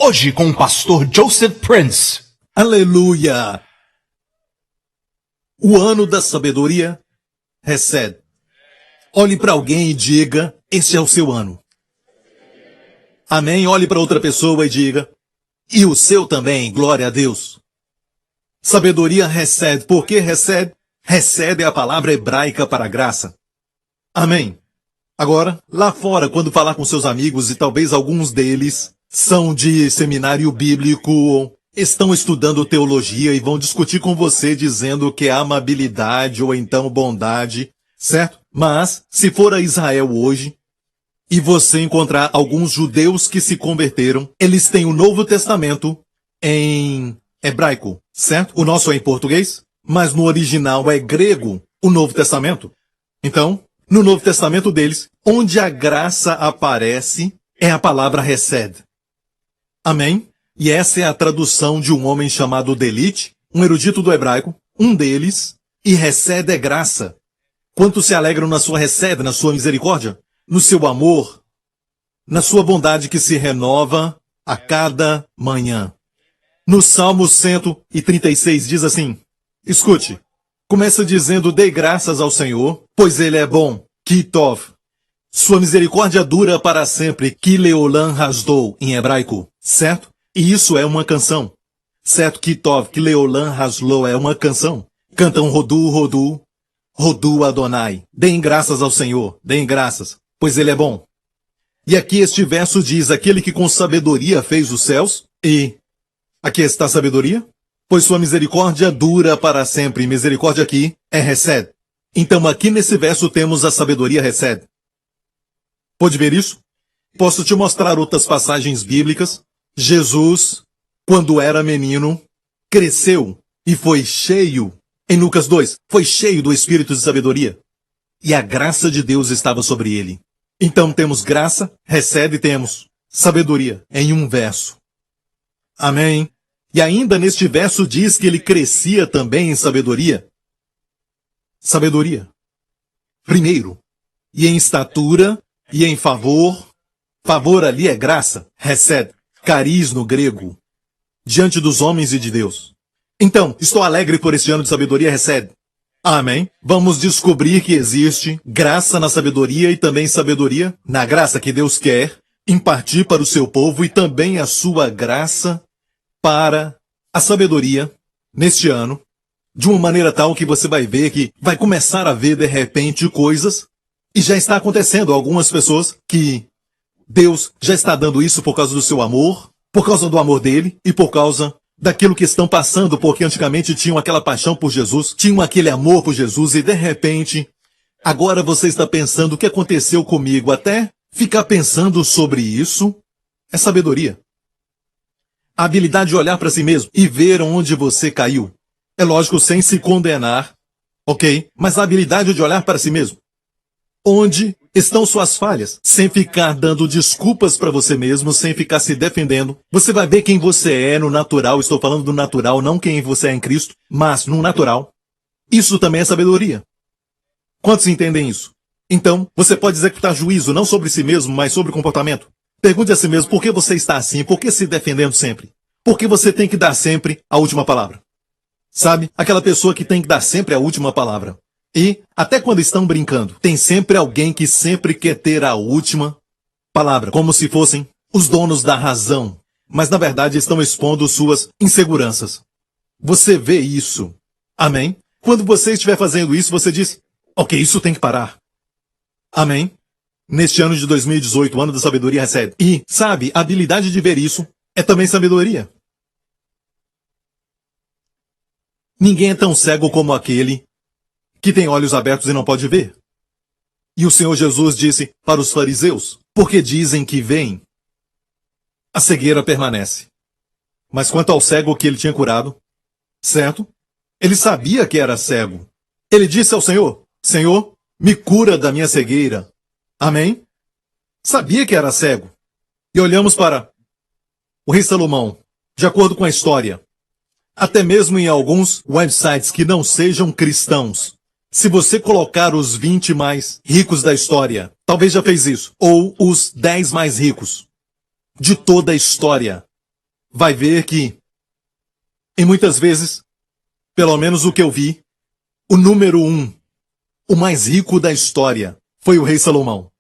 Hoje com o pastor Joseph Prince. Aleluia! O ano da sabedoria recebe. Olhe para alguém e diga, esse é o seu ano. Amém? Olhe para outra pessoa e diga, e o seu também, glória a Deus. Sabedoria recebe. Por que recebe? Recebe é a palavra hebraica para graça. Amém? Agora, lá fora, quando falar com seus amigos, e talvez alguns deles são de seminário bíblico, estão estudando teologia e vão discutir com você dizendo que é amabilidade ou então bondade, certo? Mas, se for a Israel hoje, e você encontrar alguns judeus que se converteram, eles têm o Novo Testamento em hebraico, certo? O nosso é em português, mas no original é grego, o Novo Testamento. Então, no Novo Testamento deles, onde a graça aparece, é a palavra hesed. Amém? E essa é a tradução de um homem chamado Delite, um erudito do hebraico, um deles, e hesed é graça. Quantos se alegram na sua hesed, na sua misericórdia, no seu amor, na sua bondade que se renova a cada manhã. No Salmo 136 diz assim, escute, começa dizendo, dê graças ao Senhor, pois Ele é bom, Ki Tov. Sua misericórdia dura para sempre, Ki Leolam Hasdou, em hebraico, certo? E isso é uma canção, certo? Ki Tov, Ki Leolam Hasdou é uma canção. Cantam Rodu, Rodu, Rodu Adonai. Deem graças ao Senhor, deem graças, pois Ele é bom. E aqui este verso diz, aquele que com sabedoria fez os céus, e aqui está a sabedoria, pois sua misericórdia dura para sempre. Misericórdia aqui é hesed. Então aqui nesse verso temos a sabedoria hesed. Pode ver isso? Posso te mostrar outras passagens bíblicas. Jesus, quando era menino, cresceu e foi cheio, em Lucas 2, foi cheio do espírito de sabedoria. E a graça de Deus estava sobre ele. Então temos graça, hesed e temos sabedoria em um verso. Amém? E ainda neste verso diz que ele crescia também em sabedoria. Sabedoria. Primeiro. E em estatura, e em favor. Favor ali é graça. Hesed. Cariz no grego. Diante dos homens e de Deus. Então, estou alegre por este ano de sabedoria Hesed. Amém? Vamos descobrir que existe graça na sabedoria e também sabedoria na graça que Deus quer impartir para o seu povo e também a sua graça para a sabedoria neste ano, de uma maneira tal que você vai ver que vai começar a ver de repente coisas, e já está acontecendo algumas pessoas que Deus já está dando isso por causa do seu amor, por causa do amor dele e por causa daquilo que estão passando, porque antigamente tinham aquela paixão por Jesus, tinham aquele amor por Jesus e de repente, agora você está pensando o que aconteceu comigo, até ficar pensando sobre isso é sabedoria. A habilidade de olhar para si mesmo e ver onde você caiu. É lógico, sem se condenar, ok? Mas a habilidade de olhar para si mesmo. Onde estão suas falhas? Sem ficar dando desculpas para você mesmo, sem ficar se defendendo. Você vai ver quem você é no natural. Estou falando do natural, não quem você é em Cristo, mas no natural. Isso também é sabedoria. Quantos entendem isso? Então, você pode executar juízo não sobre si mesmo, mas sobre o comportamento. Pergunte a si mesmo por que você está assim, por que se defendendo sempre? Por que você tem que dar sempre a última palavra? Sabe? Aquela pessoa que tem que dar sempre a última palavra. E, até quando estão brincando, tem sempre alguém que sempre quer ter a última palavra, como se fossem os donos da razão, mas na verdade estão expondo suas inseguranças. Você vê isso. Amém? Quando você estiver fazendo isso, você diz, ok, isso tem que parar. Amém? Neste ano de 2018, o ano da sabedoria recebe. E, sabe, a habilidade de ver isso é também sabedoria. Ninguém é tão cego como aquele que tem olhos abertos e não pode ver. E o Senhor Jesus disse para os fariseus, porque dizem que veem, a cegueira permanece. Mas quanto ao cego que ele tinha curado, certo? Ele sabia que era cego. Ele disse ao Senhor, Senhor, me cura da minha cegueira. Amém? Sabia que era cego. E olhamos para o rei Salomão, de acordo com a história. Até mesmo em alguns websites que não sejam cristãos. Se você colocar os 20 mais ricos da história, talvez já fez isso, ou os 10 mais ricos de toda a história, vai ver que, e muitas vezes, pelo menos o que eu vi, o número 1, o mais rico da história, foi o rei Salomão.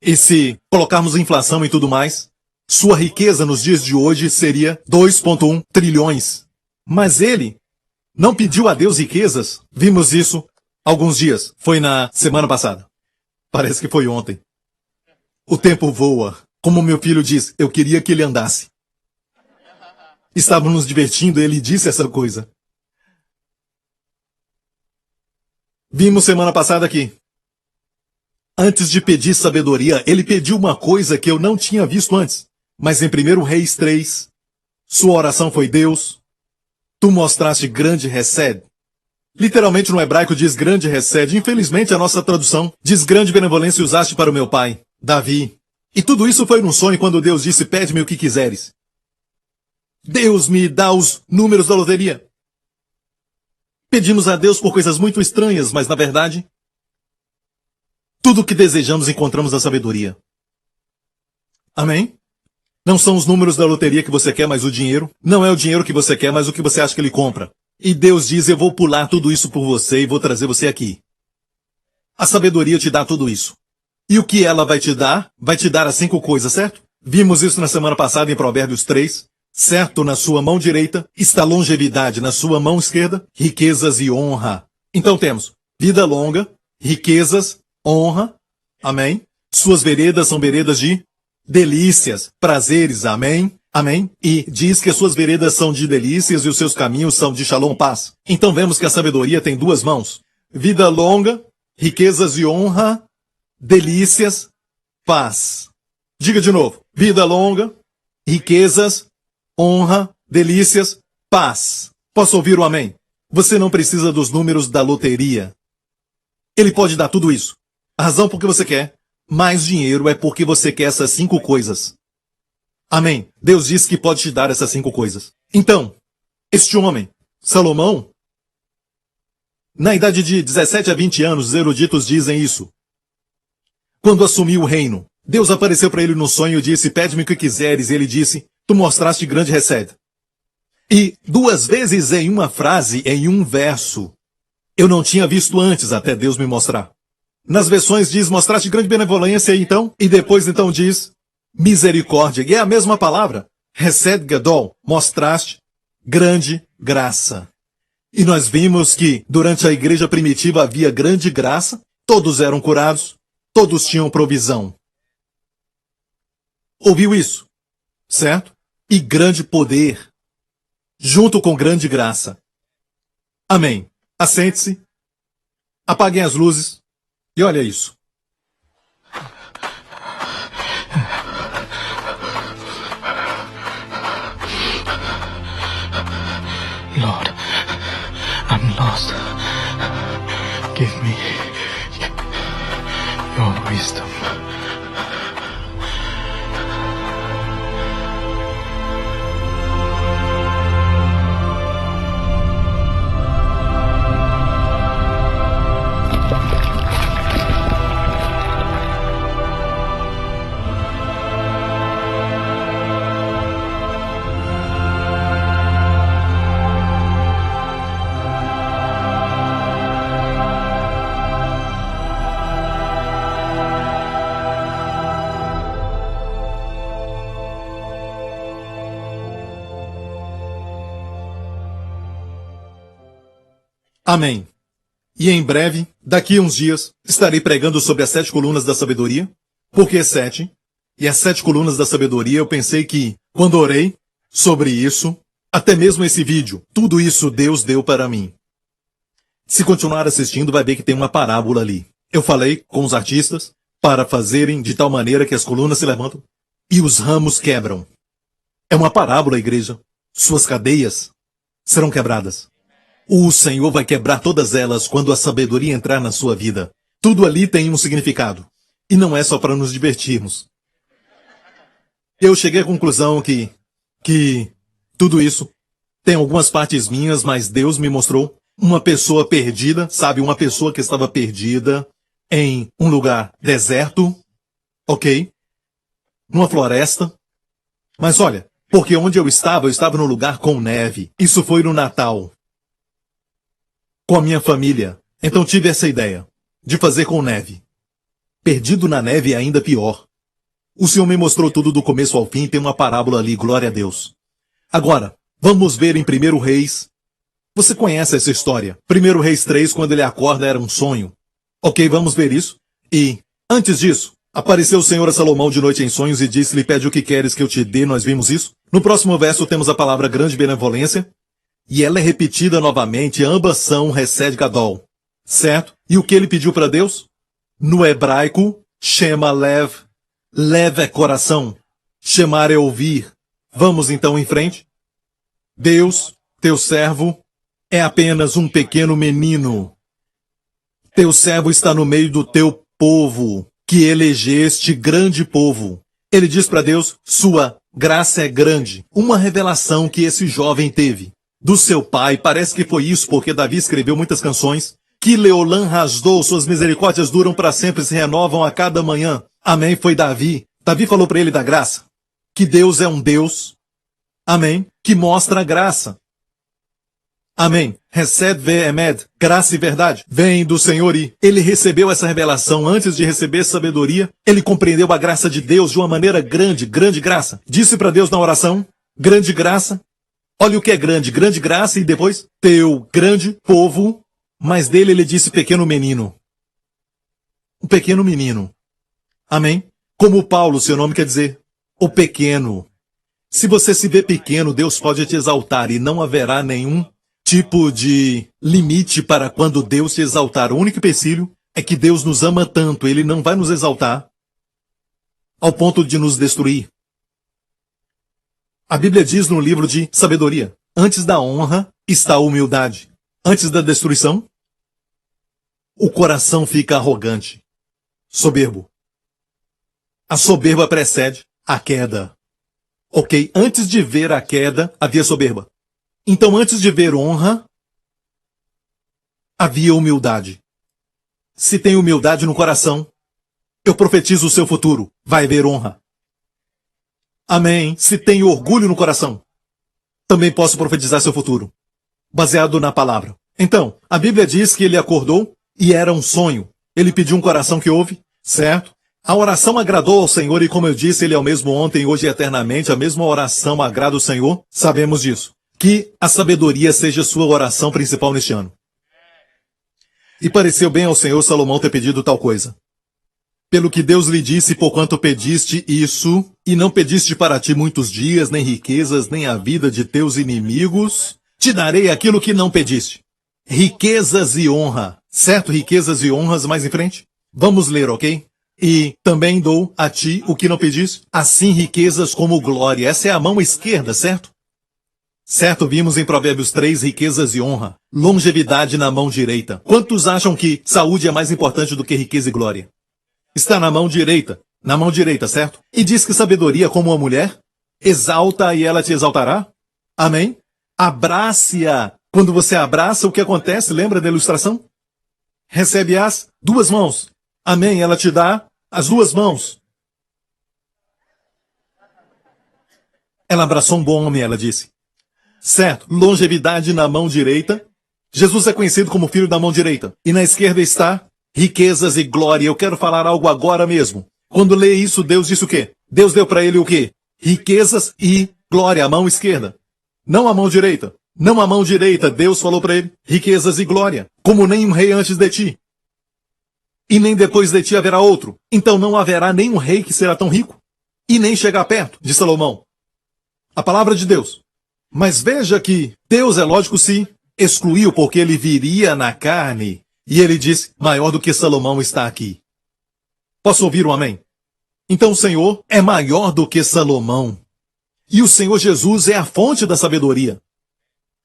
E se colocarmos inflação e tudo mais, sua riqueza nos dias de hoje seria 2,1 trilhões. Mas ele não pediu a Deus riquezas. Vimos isso alguns dias. Foi na semana passada. Parece que foi ontem. O tempo voa. Como meu filho diz, eu queria que ele andasse. Estávamos nos divertindo e ele disse essa coisa. Vimos semana passada aqui. Antes de pedir sabedoria, ele pediu uma coisa que eu não tinha visto antes. Mas em 1 Reis 3, sua oração foi: Deus, tu mostraste grande hesed. Literalmente no hebraico diz grande hesed. Infelizmente a nossa tradução diz grande benevolência usaste para o meu pai, Davi. E tudo isso foi num sonho quando Deus disse: pede-me o que quiseres. Deus me dá os números da loteria. Pedimos a Deus por coisas muito estranhas, mas na verdade, tudo o que desejamos encontramos na sabedoria. Amém? Não são os números da loteria que você quer, mas o dinheiro. Não é o dinheiro que você quer, mas o que você acha que ele compra. E Deus diz: eu vou pular tudo isso por você e vou trazer você aqui. A sabedoria te dá tudo isso. E o que ela vai te dar? Vai te dar as 5 coisas, certo? Vimos isso na semana passada em Provérbios 3. Certo, na sua mão direita está longevidade, na sua mão esquerda, riquezas e honra. Então temos vida longa, riquezas, honra. Amém? Suas veredas são veredas de delícias, prazeres, amém, amém. E diz que as suas veredas são de delícias e os seus caminhos são de shalom, paz. Então vemos que a sabedoria tem 2 mãos. Vida longa, riquezas e honra, delícias, paz. Diga de novo. Vida longa, riquezas, honra, delícias, paz. Posso ouvir o amém? Você não precisa dos números da loteria. Ele pode dar tudo isso. A razão por que você quer mais dinheiro é porque você quer essas 5 coisas. Amém. Deus diz que pode te dar essas 5 coisas. Então, este homem, Salomão, na idade de 17 a 20 anos, os eruditos dizem isso. Quando assumiu o reino, Deus apareceu para ele no sonho e disse: pede-me o que quiseres. E ele disse: tu mostraste grande hesed. E 2 vezes em uma frase, em um verso, eu não tinha visto antes até Deus me mostrar. Nas versões diz: mostraste grande benevolência, então, e depois então diz misericórdia. E é a mesma palavra. Hesed Gadol, mostraste grande graça. E nós vimos que durante a igreja primitiva havia grande graça, todos eram curados, todos tinham provisão. Ouviu isso? Certo? E grande poder, junto com grande graça. Amém. Assente-se, apaguem as luzes. E olha isso. Lord, I'm lost. Give me your wisdom. Amém. E em breve, daqui a uns dias, estarei pregando sobre as 7 colunas da sabedoria. Por que 7? E as 7 colunas da sabedoria, eu pensei que, quando orei sobre isso, até mesmo esse vídeo, tudo isso Deus deu para mim. Se continuar assistindo, vai ver que tem uma parábola ali. Eu falei com os artistas para fazerem de tal maneira que as colunas se levantam e os ramos quebram. É uma parábola, igreja. Suas cadeias serão quebradas. O Senhor vai quebrar todas elas quando a sabedoria entrar na sua vida. Tudo ali tem um significado. E não é só para nos divertirmos. Eu cheguei à conclusão que tudo isso tem algumas partes minhas, mas Deus me mostrou uma pessoa perdida, sabe? Uma pessoa que estava perdida em um lugar deserto, ok? Numa floresta. Mas olha, Porque onde eu estava num lugar com neve. Isso foi no Natal. Com a minha família. Então tive essa ideia de fazer com neve. Perdido na neve é ainda pior. O Senhor me mostrou tudo do começo ao fim, tem uma parábola ali, glória a Deus. Agora, vamos ver em 1 Reis. Você conhece essa história. 1 Reis 3, quando ele acorda, era um sonho. Ok, vamos ver isso. E, antes disso, apareceu o Senhor a Salomão de noite em sonhos e disse-lhe, pede o que queres que eu te dê, nós vimos isso. No próximo verso temos a palavra grande benevolência. E ela é repetida novamente, ambas são Hesed Gadol. Certo? E o que ele pediu para Deus? No hebraico, Shema Lev. Lev é coração. Shemar é ouvir. Vamos então em frente. Deus, teu servo, é apenas um pequeno menino. Teu servo está no meio do teu povo, que elegeste grande povo. Ele diz para Deus, sua graça é grande. Uma revelação que esse jovem teve. Do seu pai, parece que foi isso, porque Davi escreveu muitas canções. Que Leolam rasdou, suas misericórdias duram para sempre, se renovam a cada manhã. Amém, foi Davi. Davi falou para ele da graça. Que Deus é um Deus, amém, que mostra a graça. Amém. Hesed ve'emed, graça e verdade, vem do Senhor e ele recebeu essa revelação antes de receber sabedoria. Ele compreendeu a graça de Deus de uma maneira grande, grande graça. Disse para Deus na oração, grande graça. Olha o que é grande, grande graça e depois, teu grande povo. Mas dele ele disse pequeno menino. Um pequeno menino. Amém? Como Paulo, seu nome quer dizer, o pequeno. Se você se vê pequeno, Deus pode te exaltar e não haverá nenhum tipo de limite para quando Deus te exaltar. O único empecilho é que Deus nos ama tanto, Ele não vai nos exaltar ao ponto de nos destruir. A Bíblia diz no livro de Sabedoria, antes da honra está a humildade. Antes da destruição, o coração fica arrogante, soberbo. A soberba precede a queda. Ok, antes de ver a queda, havia soberba. Então, antes de ver honra, havia humildade. Se tem humildade no coração, eu profetizo o seu futuro, vai haver honra. Amém. Se tem orgulho no coração, também posso profetizar seu futuro, baseado na palavra. Então, a Bíblia diz que ele acordou e era um sonho. Ele pediu um coração que ouve, certo? A oração agradou ao Senhor e, como eu disse, ele é o mesmo ontem, hoje e eternamente. A mesma oração agrada ao Senhor. Sabemos disso. Que a sabedoria seja sua oração principal neste ano. E pareceu bem ao Senhor Salomão ter pedido tal coisa. Pelo que Deus lhe disse, porquanto pediste isso, e não pediste para ti muitos dias, nem riquezas, nem a vida de teus inimigos, te darei aquilo que não pediste. Riquezas e honra. Certo? Riquezas e honras mais em frente? Vamos ler, ok? E também dou a ti o que não pediste, assim riquezas como glória. Essa é a mão esquerda, certo? Certo, vimos em Provérbios 3, riquezas e honra. Longevidade na mão direita. Quantos acham que saúde é mais importante do que riqueza e glória? Está na mão direita. Na mão direita, certo? E diz que sabedoria como uma mulher, exalta e ela te exaltará. Amém? Abrace-a. Quando você abraça, o que acontece? Lembra da ilustração? Recebe as duas mãos. Amém? Ela te dá as duas mãos. Ela abraçou um bom homem, ela disse. Certo, longevidade na mão direita. Jesus é conhecido como filho da mão direita. E na esquerda está riquezas e glória. Eu quero falar algo agora mesmo. Quando lê isso, Deus disse o quê? Deus deu para ele o quê? Riquezas e glória, a mão esquerda. Não a mão direita. Não a mão direita. Deus falou para ele, riquezas e glória. Como nenhum rei antes de ti. E nem depois de ti haverá outro. Então não haverá nenhum rei que será tão rico. E nem chegar perto de Salomão. A palavra de Deus. Mas veja que Deus, é lógico, se excluiu porque ele viria na carne. E ele disse, maior do que Salomão está aqui. Posso ouvir um amém? Então o Senhor é maior do que Salomão. E o Senhor Jesus é a fonte da sabedoria.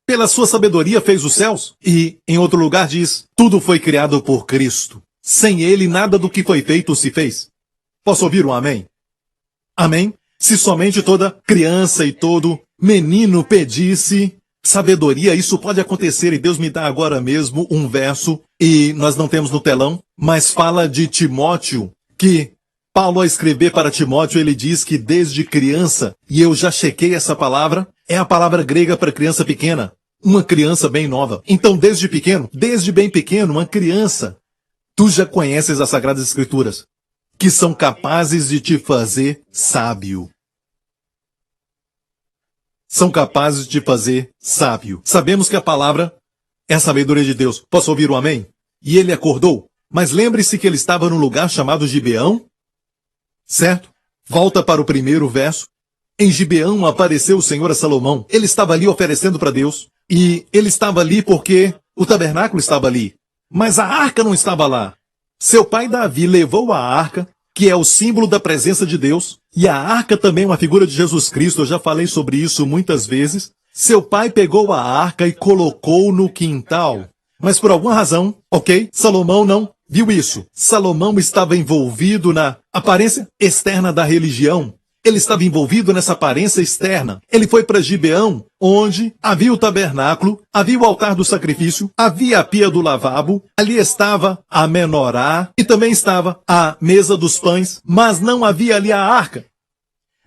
Pela sua sabedoria fez os céus. E em outro lugar diz, tudo foi criado por Cristo. Sem ele nada do que foi feito se fez. Posso ouvir um amém? Amém? Se somente toda criança e todo menino pedisse sabedoria, isso pode acontecer. E Deus me dá agora mesmo um verso, e nós não temos no telão, mas fala de Timóteo, que Paulo, ao escrever para Timóteo, ele diz que desde criança, e eu já chequei essa palavra, é a palavra grega para criança pequena. Uma criança bem nova. Então, desde pequeno, desde bem pequeno, uma criança, tu já conheces as Sagradas Escrituras, que são capazes de te fazer sábio. São capazes de te fazer sábio. Sabemos que a palavra é a sabedoria de Deus. Posso ouvir um amém? E ele acordou. Mas lembre-se que ele estava num lugar chamado Gibeão, certo? Volta para o primeiro verso. Em Gibeão apareceu o Senhor a Salomão. Ele estava ali oferecendo para Deus. E ele estava ali porque o tabernáculo estava ali. Mas a arca não estava lá. Seu pai Davi levou a arca, que é o símbolo da presença de Deus. E a arca também é uma figura de Jesus Cristo. Eu já falei sobre isso muitas vezes. Seu pai pegou a arca e colocou no quintal. Mas por alguma razão, ok, Salomão não viu isso. Salomão estava envolvido na aparência externa da religião. Ele estava envolvido nessa aparência externa. Ele foi para Gibeão, onde havia o tabernáculo, havia o altar do sacrifício, havia a pia do lavabo, ali estava a menorá e também estava a mesa dos pães, mas não havia ali a arca.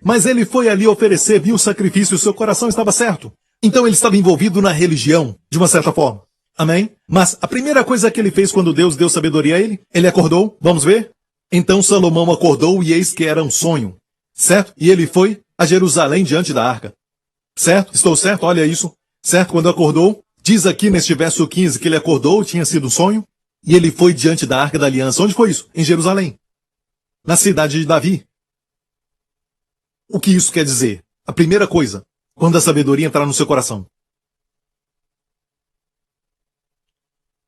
Mas ele foi ali oferecer, viu o sacrifício, o seu coração estava certo. Então ele estava envolvido na religião, de uma certa forma. Amém? Mas a primeira coisa que ele fez quando Deus deu sabedoria a ele acordou. Vamos ver? Então Salomão acordou e eis que era um sonho. Certo? E ele foi a Jerusalém diante da arca. Certo? Estou certo? Olha isso. Certo? Quando acordou, diz aqui neste verso 15 que ele acordou, tinha sido um sonho, e ele foi diante da arca da aliança. Onde foi isso? Em Jerusalém. Na cidade de Davi. O que isso quer dizer? A primeira coisa, quando a sabedoria entrar no seu coração.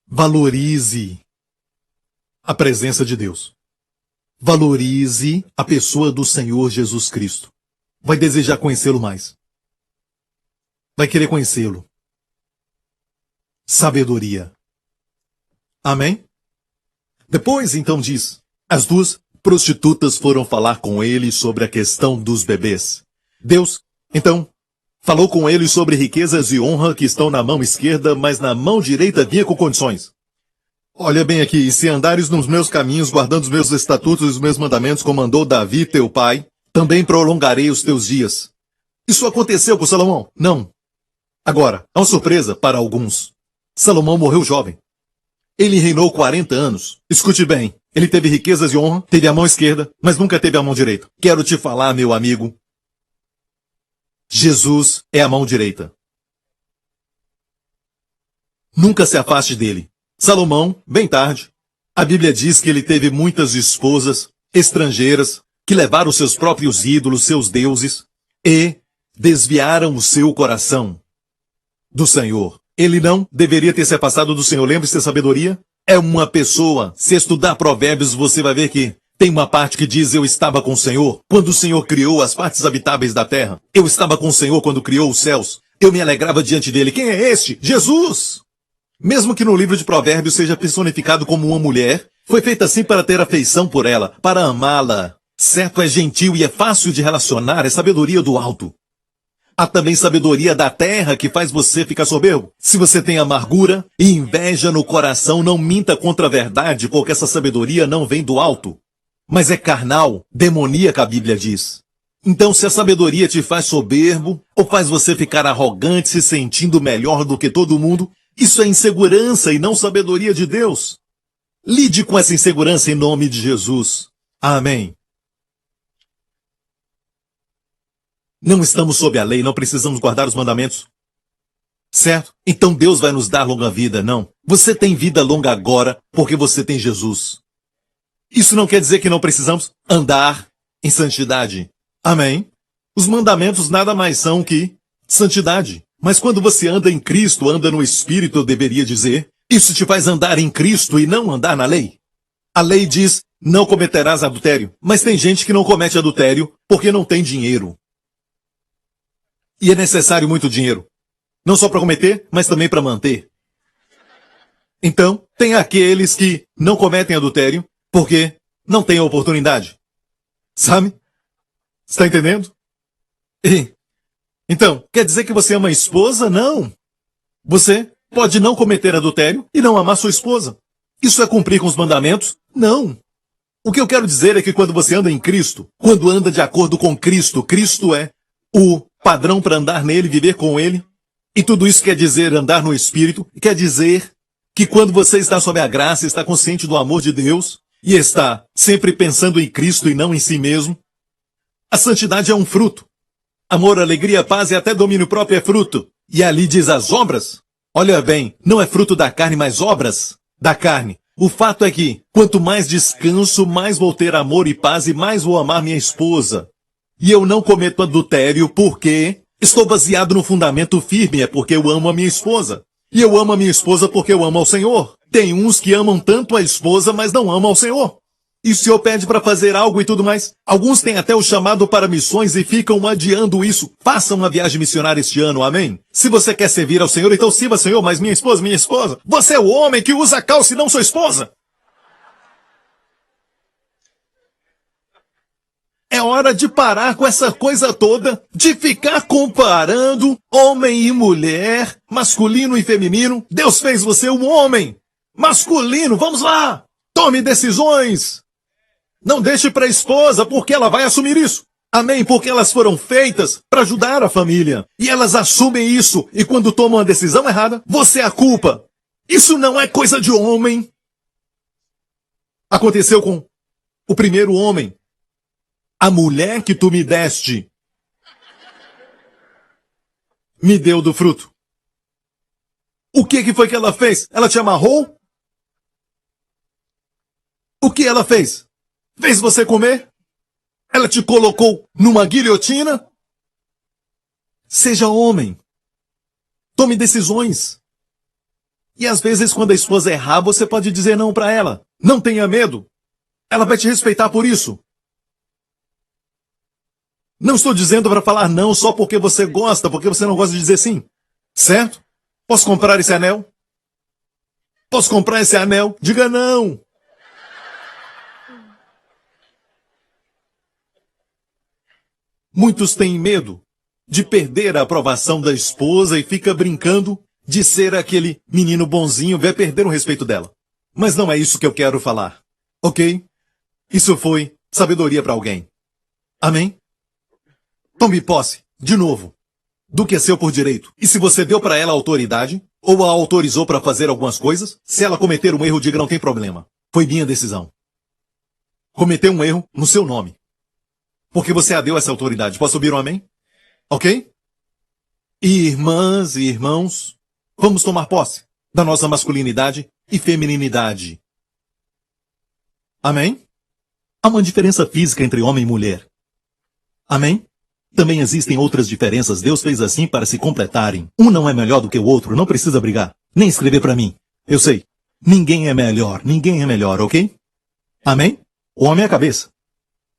Valorize a presença de Deus. Valorize a pessoa do Senhor Jesus Cristo. Vai desejar conhecê-lo mais. Vai querer conhecê-lo. Sabedoria. Amém? Depois, então, diz, as duas prostitutas foram falar com ele sobre a questão dos bebês. Deus, então, falou com ele sobre riquezas e honra que estão na mão esquerda, mas na mão direita vinha com condições. Olha bem aqui, e se andares nos meus caminhos, guardando os meus estatutos e os meus mandamentos, como mandou Davi, teu pai, também prolongarei os teus dias. Isso aconteceu com Salomão? Não. Agora, há uma surpresa para alguns. Salomão morreu jovem. Ele reinou 40 anos. Escute bem, ele teve riquezas e honra, teve a mão esquerda, mas nunca teve a mão direita. Quero te falar, meu amigo, Jesus é a mão direita. Nunca se afaste dele. Salomão, bem tarde, a Bíblia diz que ele teve muitas esposas estrangeiras que levaram seus próprios ídolos, seus deuses, e desviaram o seu coração do Senhor. Ele não deveria ter se afastado do Senhor. Lembre-se da sabedoria? É uma pessoa. Se estudar Provérbios, você vai ver que tem uma parte que diz, eu estava com o Senhor quando o Senhor criou as partes habitáveis da terra. Eu estava com o Senhor quando criou os céus. Eu me alegrava diante dele. Quem é este? Jesus! Mesmo que no livro de Provérbios seja personificado como uma mulher, foi feita assim para ter afeição por ela, para amá-la. Certo, é gentil e é fácil de relacionar, é sabedoria do alto. Há também sabedoria da terra que faz você ficar soberbo. Se você tem amargura e inveja no coração, não minta contra a verdade, porque essa sabedoria não vem do alto. Mas é carnal, demoníaca, a Bíblia diz. Então, se a sabedoria te faz soberbo, ou faz você ficar arrogante, se sentindo melhor do que todo mundo, isso é insegurança e não sabedoria de Deus. Lide com essa insegurança em nome de Jesus. Amém. Não estamos sob a lei, não precisamos guardar os mandamentos. Certo? Então Deus vai nos dar longa vida, não. Você tem vida longa agora porque você tem Jesus. Isso não quer dizer que não precisamos andar em santidade. Amém? Os mandamentos nada mais são que santidade. Mas quando você anda em Cristo, anda no Espírito, eu deveria dizer, isso te faz andar em Cristo e não andar na lei. A lei diz, não cometerás adultério. Mas tem gente que não comete adultério porque não tem dinheiro. E é necessário muito dinheiro. Não só para cometer, mas também para manter. Então, tem aqueles que não cometem adultério porque não têm a oportunidade. Sabe? Está entendendo? Então, quer dizer que você ama a esposa? Não. Você pode não cometer adultério e não amar sua esposa. Isso é cumprir com os mandamentos? Não. O que eu quero dizer é que quando você anda em Cristo, quando anda de acordo com Cristo, Cristo é o padrão para andar nele, viver com ele. E tudo isso quer dizer andar no Espírito, quer dizer que quando você está sob a graça, está consciente do amor de Deus e está sempre pensando em Cristo e não em si mesmo. A santidade é um fruto. Amor, alegria, paz e até domínio próprio é fruto. E ali diz as obras. Olha bem, não é fruto da carne, mas obras da carne. O fato é que, quanto mais descanso, mais vou ter amor e paz e mais vou amar minha esposa. E eu não cometo adultério porque estou baseado no fundamento firme, é porque eu amo a minha esposa. E eu amo a minha esposa porque eu amo ao Senhor. Tem uns que amam tanto a esposa, mas não amam ao Senhor. E o Senhor pede para fazer algo e tudo mais. Alguns têm até o chamado para missões e ficam adiando isso. Façam uma viagem missionária este ano, amém? Se você quer servir ao Senhor, então sirva ao Senhor, mas minha esposa, você é o homem que usa calça e não sua esposa. É hora de parar com essa coisa toda, de ficar comparando homem e mulher, masculino e feminino. Deus fez você um homem masculino, vamos lá! Tome decisões! Não deixe para a esposa, porque ela vai assumir isso. Amém? Porque elas foram feitas para ajudar a família. E elas assumem isso. E quando tomam a decisão errada, você é a culpa. Isso não é coisa de homem. Aconteceu com o primeiro homem. A mulher que tu me deste me deu do fruto. O que foi que ela fez? Ela te amarrou? O que ela fez? Fez você comer? Ela te colocou numa guilhotina? Seja homem. Tome decisões. E às vezes, quando a esposa errar, você pode dizer não para ela. Não tenha medo. Ela vai te respeitar por isso. Não estou dizendo para falar não só porque você gosta, porque você não gosta de dizer sim. Certo? Posso comprar esse anel? Posso comprar esse anel? Diga não. Muitos têm medo de perder a aprovação da esposa e fica brincando de ser aquele menino bonzinho, vai perder o respeito dela. Mas não é isso que eu quero falar. Ok? Isso foi sabedoria para alguém. Amém? Tome posse, de novo, do que é seu por direito. E se você deu para ela autoridade, ou a autorizou para fazer algumas coisas, se ela cometer um erro, diga não tem problema. Foi minha decisão. Cometeu um erro no seu nome. Porque você a deu essa autoridade. Posso ouvir um amém? Ok? E irmãs e irmãos, vamos tomar posse da nossa masculinidade e feminilidade. Amém? Há uma diferença física entre homem e mulher. Amém? Também existem outras diferenças. Deus fez assim para se completarem. Um não é melhor do que o outro. Não precisa brigar. Nem escrever para mim. Eu sei. Ninguém é melhor. Ninguém é melhor, ok? Amém? O homem é a cabeça.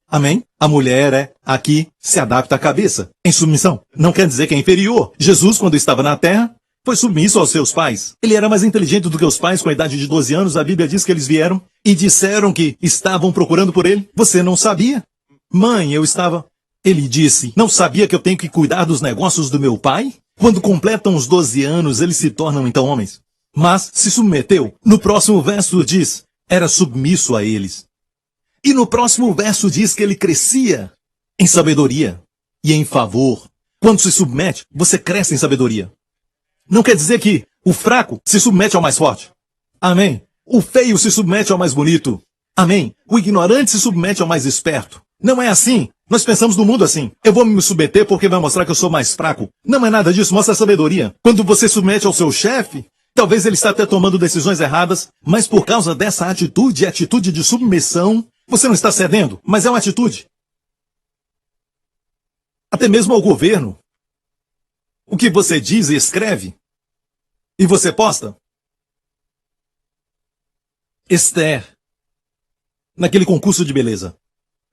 Amém? A mulher é, aqui, se adapta à cabeça. Em submissão. Não quer dizer que é inferior. Jesus, quando estava na terra, foi submisso aos seus pais. Ele era mais inteligente do que os pais com a idade de 12 anos. A Bíblia diz que eles vieram e disseram que estavam procurando por ele. Você não sabia? Mãe, eu estava... Ele disse, não sabia que eu tenho que cuidar dos negócios do meu pai? Quando completam os 12 anos, eles se tornam então homens. Mas se submeteu. No próximo verso diz, era submisso a eles. E no próximo verso diz que ele crescia em sabedoria e em favor. Quando se submete, você cresce em sabedoria. Não quer dizer que o fraco se submete ao mais forte. Amém. O feio se submete ao mais bonito. Amém. O ignorante se submete ao mais esperto. Não é assim. Nós pensamos no mundo assim. Eu vou me submeter porque vai mostrar que eu sou mais fraco. Não é nada disso, mostra a sabedoria. Quando você submete ao seu chefe, talvez ele está até tomando decisões erradas, mas por causa dessa atitude de submissão, você não está cedendo, mas é uma atitude. Até mesmo ao governo. O que você diz e escreve, e você posta. Esther, naquele concurso de beleza.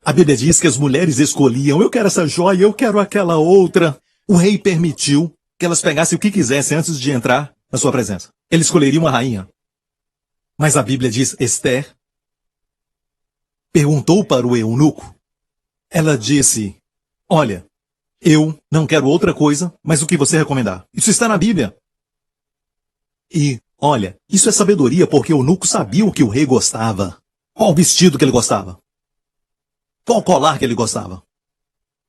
A Bíblia diz que as mulheres escolhiam, eu quero essa joia, eu quero aquela outra. O rei permitiu que elas pegassem o que quisessem antes de entrar na sua presença. Ele escolheria uma rainha. Mas a Bíblia diz, Esther perguntou para o eunuco. Ela disse, olha, eu não quero outra coisa, mas o que você recomendar. Isso está na Bíblia. E, olha, isso é sabedoria porque o eunuco sabia o que o rei gostava. Qual vestido que ele gostava? Qual colar que ele gostava?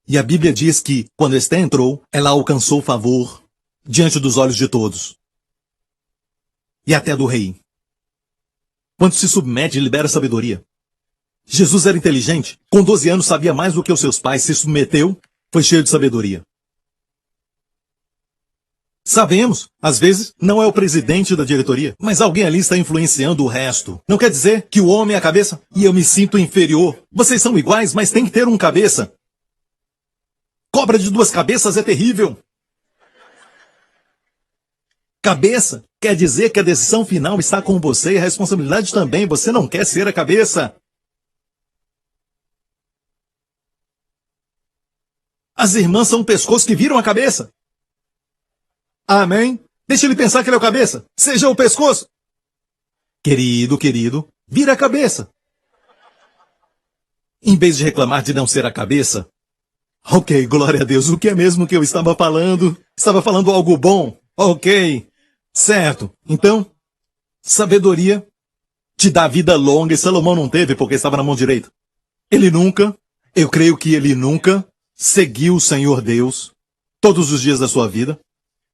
E a Bíblia diz que, quando Esther entrou, ela alcançou favor diante dos olhos de todos. E até do rei. Quando se submete, libera sabedoria. Jesus era inteligente. Com 12 anos sabia mais do que os seus pais. Se submeteu, foi cheio de sabedoria. Sabemos, às vezes, não é o presidente da diretoria, mas alguém ali está influenciando o resto. Não quer dizer que o homem é a cabeça e eu me sinto inferior. Vocês são iguais, mas tem que ter um cabeça. Cobra de 2 cabeças é terrível. Cabeça quer dizer que a decisão final está com você e a responsabilidade também. Você não quer ser a cabeça. As irmãs são o pescoço que viram a cabeça. Amém? Deixa ele pensar que ele é o cabeça. Seja o pescoço. Querido, vira a cabeça. Em vez de reclamar de não ser a cabeça. Ok, glória a Deus. O que é mesmo que eu estava falando? Estava falando algo bom. Ok, certo. Então, sabedoria te dá vida longa e Salomão não teve porque estava na mão direita. Ele nunca, eu creio que ele nunca seguiu o Senhor Deus todos os dias da sua vida.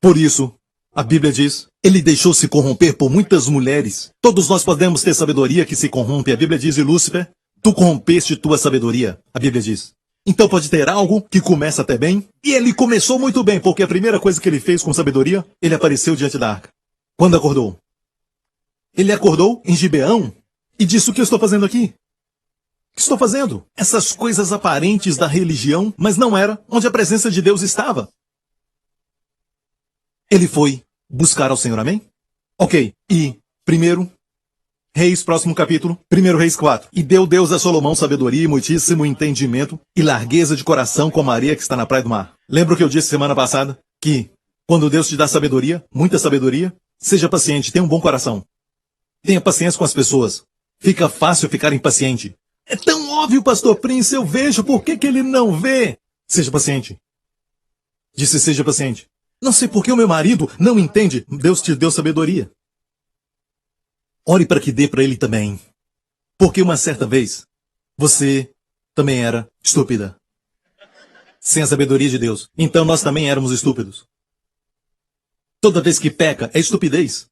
Por isso, a Bíblia diz, ele deixou-se corromper por muitas mulheres. Todos nós podemos ter sabedoria que se corrompe. A Bíblia diz, e Lúcifer, tu corrompeste tua sabedoria. A Bíblia diz. Então pode ter algo que começa até bem. E ele começou muito bem, porque a primeira coisa que ele fez com sabedoria, ele apareceu diante da arca. Quando acordou? Ele acordou em Gibeão e disse, o que eu estou fazendo aqui? O que estou fazendo? Essas coisas aparentes da religião, mas não era onde a presença de Deus estava. Ele foi buscar ao Senhor, amém? Ok, e primeiro, Reis, próximo capítulo, 1 Reis 4. E deu Deus a Salomão sabedoria e muitíssimo entendimento e largueza de coração como a areia que está na praia do mar. Lembra o que eu disse semana passada? Que quando Deus te dá sabedoria, muita sabedoria, seja paciente, tenha um bom coração. Tenha paciência com as pessoas. Fica fácil ficar impaciente. É tão óbvio, pastor Prince, eu vejo, por que ele não vê? Seja paciente. Disse, seja paciente. Não sei por que o meu marido não entende. Deus te deu sabedoria. Ore para que dê para ele também. Porque uma certa vez, você também era estúpida. Sem a sabedoria de Deus. Então nós também éramos estúpidos. Toda vez que peca, é estupidez.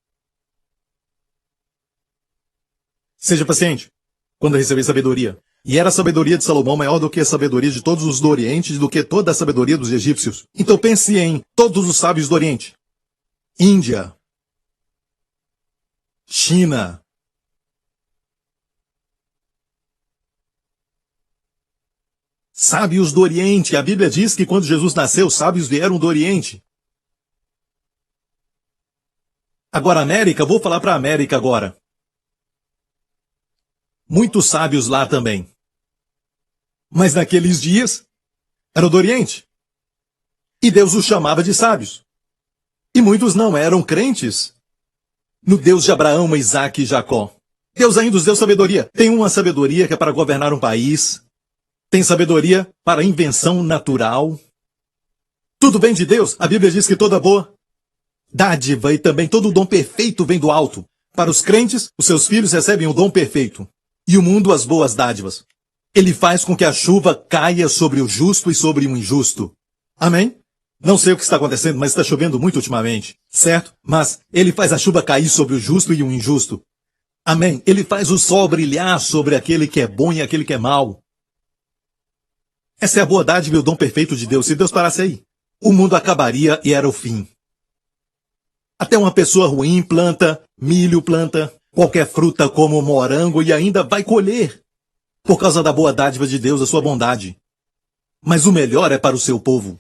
Seja paciente quando receber sabedoria. E era a sabedoria de Salomão maior do que a sabedoria de todos os do Oriente, do que toda a sabedoria dos egípcios. Então pense em todos os sábios do Oriente. Índia. China. Sábios do Oriente. A Bíblia diz que quando Jesus nasceu, os sábios vieram do Oriente. Agora, América, vou falar para a América agora. Muitos sábios lá também. Mas naqueles dias, era do Oriente. E Deus os chamava de sábios. E muitos não eram crentes no Deus de Abraão, Isaac e Jacó. Deus ainda os deu sabedoria. Tem uma sabedoria que é para governar um país. Tem sabedoria para invenção natural. Tudo vem de Deus. A Bíblia diz que toda boa dádiva e também todo dom perfeito vem do alto. Para os crentes, os seus filhos recebem o dom perfeito. E o mundo as boas dádivas. Ele faz com que a chuva caia sobre o justo e sobre o injusto. Amém? Não sei o que está acontecendo, mas está chovendo muito ultimamente, certo? Mas ele faz a chuva cair sobre o justo e o injusto. Amém? Ele faz o sol brilhar sobre aquele que é bom e aquele que é mau. Essa é a boa dádiva e o dom perfeito de Deus. Se Deus parasse aí, o mundo acabaria e era o fim. Até uma pessoa ruim planta milho, planta qualquer fruta como morango e ainda vai colher. Por causa da boa dádiva de Deus, a sua bondade. Mas o melhor é para o seu povo.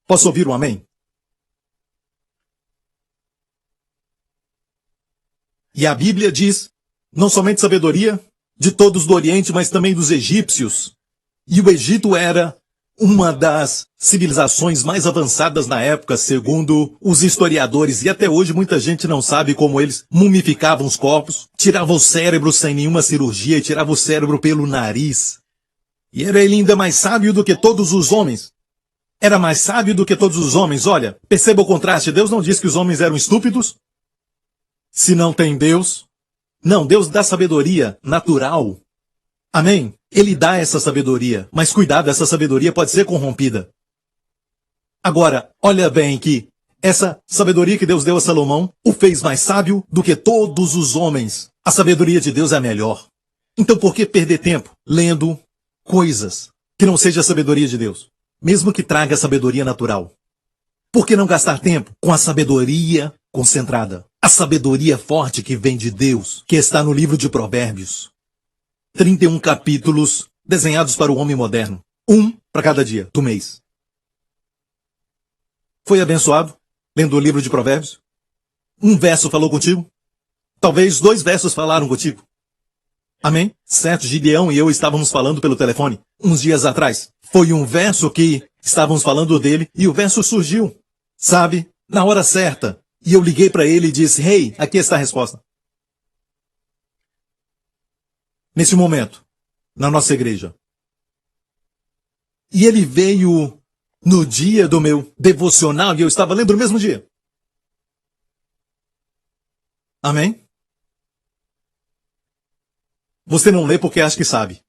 Posso ouvir um amém? E a Bíblia diz, não somente sabedoria de todos do Oriente, mas também dos egípcios. E o Egito era uma das civilizações mais avançadas na época, segundo os historiadores, e até hoje muita gente não sabe como eles mumificavam os corpos, tiravam o cérebro sem nenhuma cirurgia e tiravam o cérebro pelo nariz. E era ele ainda mais sábio do que todos os homens. Era mais sábio do que todos os homens. Olha, perceba o contraste. Deus não disse que os homens eram estúpidos. Se não tem Deus, Não, Deus dá sabedoria natural. Amém? Ele dá essa sabedoria, mas cuidado, essa sabedoria pode ser corrompida. Agora, olha bem que essa sabedoria que Deus deu a Salomão o fez mais sábio do que todos os homens. A sabedoria de Deus é a melhor. Então por que perder tempo lendo coisas que não seja a sabedoria de Deus? Mesmo que traga sabedoria natural. Por que não gastar tempo com a sabedoria concentrada? A sabedoria forte que vem de Deus, que está no livro de Provérbios. 31 capítulos desenhados para o homem moderno. Um para cada dia do mês. Foi abençoado lendo o livro de Provérbios? Um verso falou contigo? Talvez 2 versos falaram contigo. Amém? Certo, Gideão e eu estávamos falando pelo telefone uns dias atrás. Foi um verso que estávamos falando dele e o verso surgiu, sabe, na hora certa. E eu liguei para ele e disse, hey, aqui está a resposta. Nesse momento, na nossa igreja. E ele veio no dia do meu devocional e eu estava lendo no mesmo dia. Amém? Você não lê porque acha que sabe.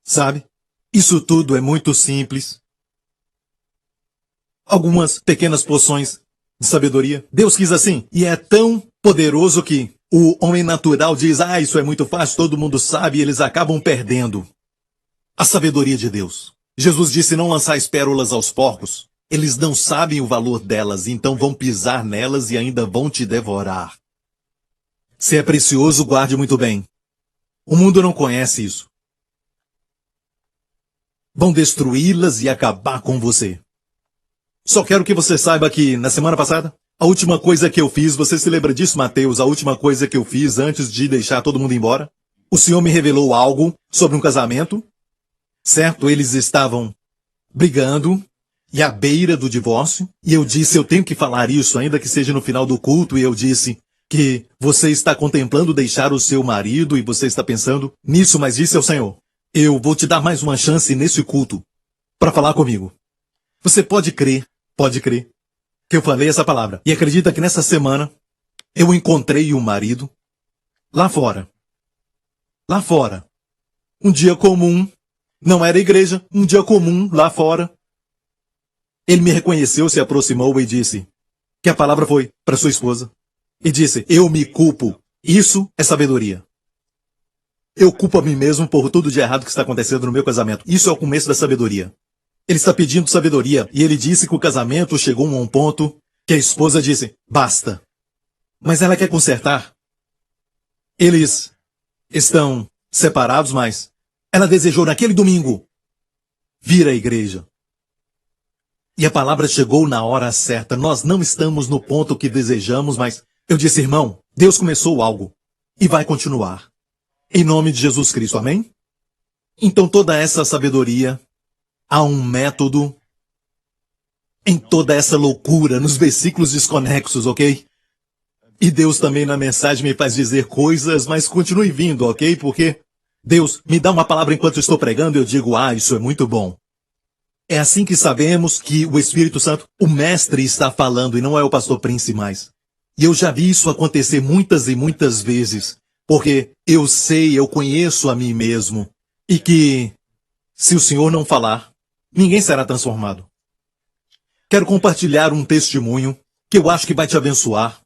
Sabe? Isso tudo é muito simples. Algumas pequenas porções de sabedoria. Deus quis assim. E é tão poderoso que o homem natural diz, isso é muito fácil, todo mundo sabe, e eles acabam perdendo a sabedoria de Deus. Jesus disse, não lançais pérolas aos porcos. Eles não sabem o valor delas, então vão pisar nelas e ainda vão te devorar. Se é precioso, guarde muito bem. O mundo não conhece isso. Vão destruí-las e acabar com você. Só quero que você saiba que, na semana passada, a última coisa que eu fiz, você se lembra disso, Mateus? A última coisa que eu fiz antes de deixar todo mundo embora? O Senhor me revelou algo sobre um casamento. Certo? Eles estavam brigando e à beira do divórcio. E eu disse, eu tenho que falar isso, ainda que seja no final do culto. E eu disse que você está contemplando deixar o seu marido e você está pensando nisso, mas disse ao Senhor, eu vou te dar mais uma chance nesse culto para falar comigo. Você pode crer que eu falei essa palavra. E acredita que nessa semana eu encontrei um marido lá fora. Lá fora. Um dia comum. Não era igreja. Um dia comum lá fora. Ele me reconheceu, se aproximou e disse que a palavra foi para sua esposa. E disse, eu me culpo. Isso é sabedoria. Eu culpo a mim mesmo por tudo de errado que está acontecendo no meu casamento. Isso é o começo da sabedoria. Ele está pedindo sabedoria e ele disse que o casamento chegou a um ponto que a esposa disse, basta. Mas ela quer consertar. Eles estão separados, mas ela desejou naquele domingo vir à igreja. E a palavra chegou na hora certa. Nós não estamos no ponto que desejamos, mas eu disse, irmão, Deus começou algo e vai continuar. Em nome de Jesus Cristo, amém? Então toda essa sabedoria, há um método em toda essa loucura, nos versículos desconexos, ok? E Deus também na mensagem me faz dizer coisas, mas continue vindo, ok? Porque Deus me dá uma palavra enquanto eu estou pregando e eu digo, isso é muito bom. É assim que sabemos que o Espírito Santo, o Mestre, está falando e não é o pastor Prince mais. E eu já vi isso acontecer muitas e muitas vezes, porque eu sei, eu conheço a mim mesmo, e que se o Senhor não falar, ninguém será transformado. Quero compartilhar um testemunho que eu acho que vai te abençoar.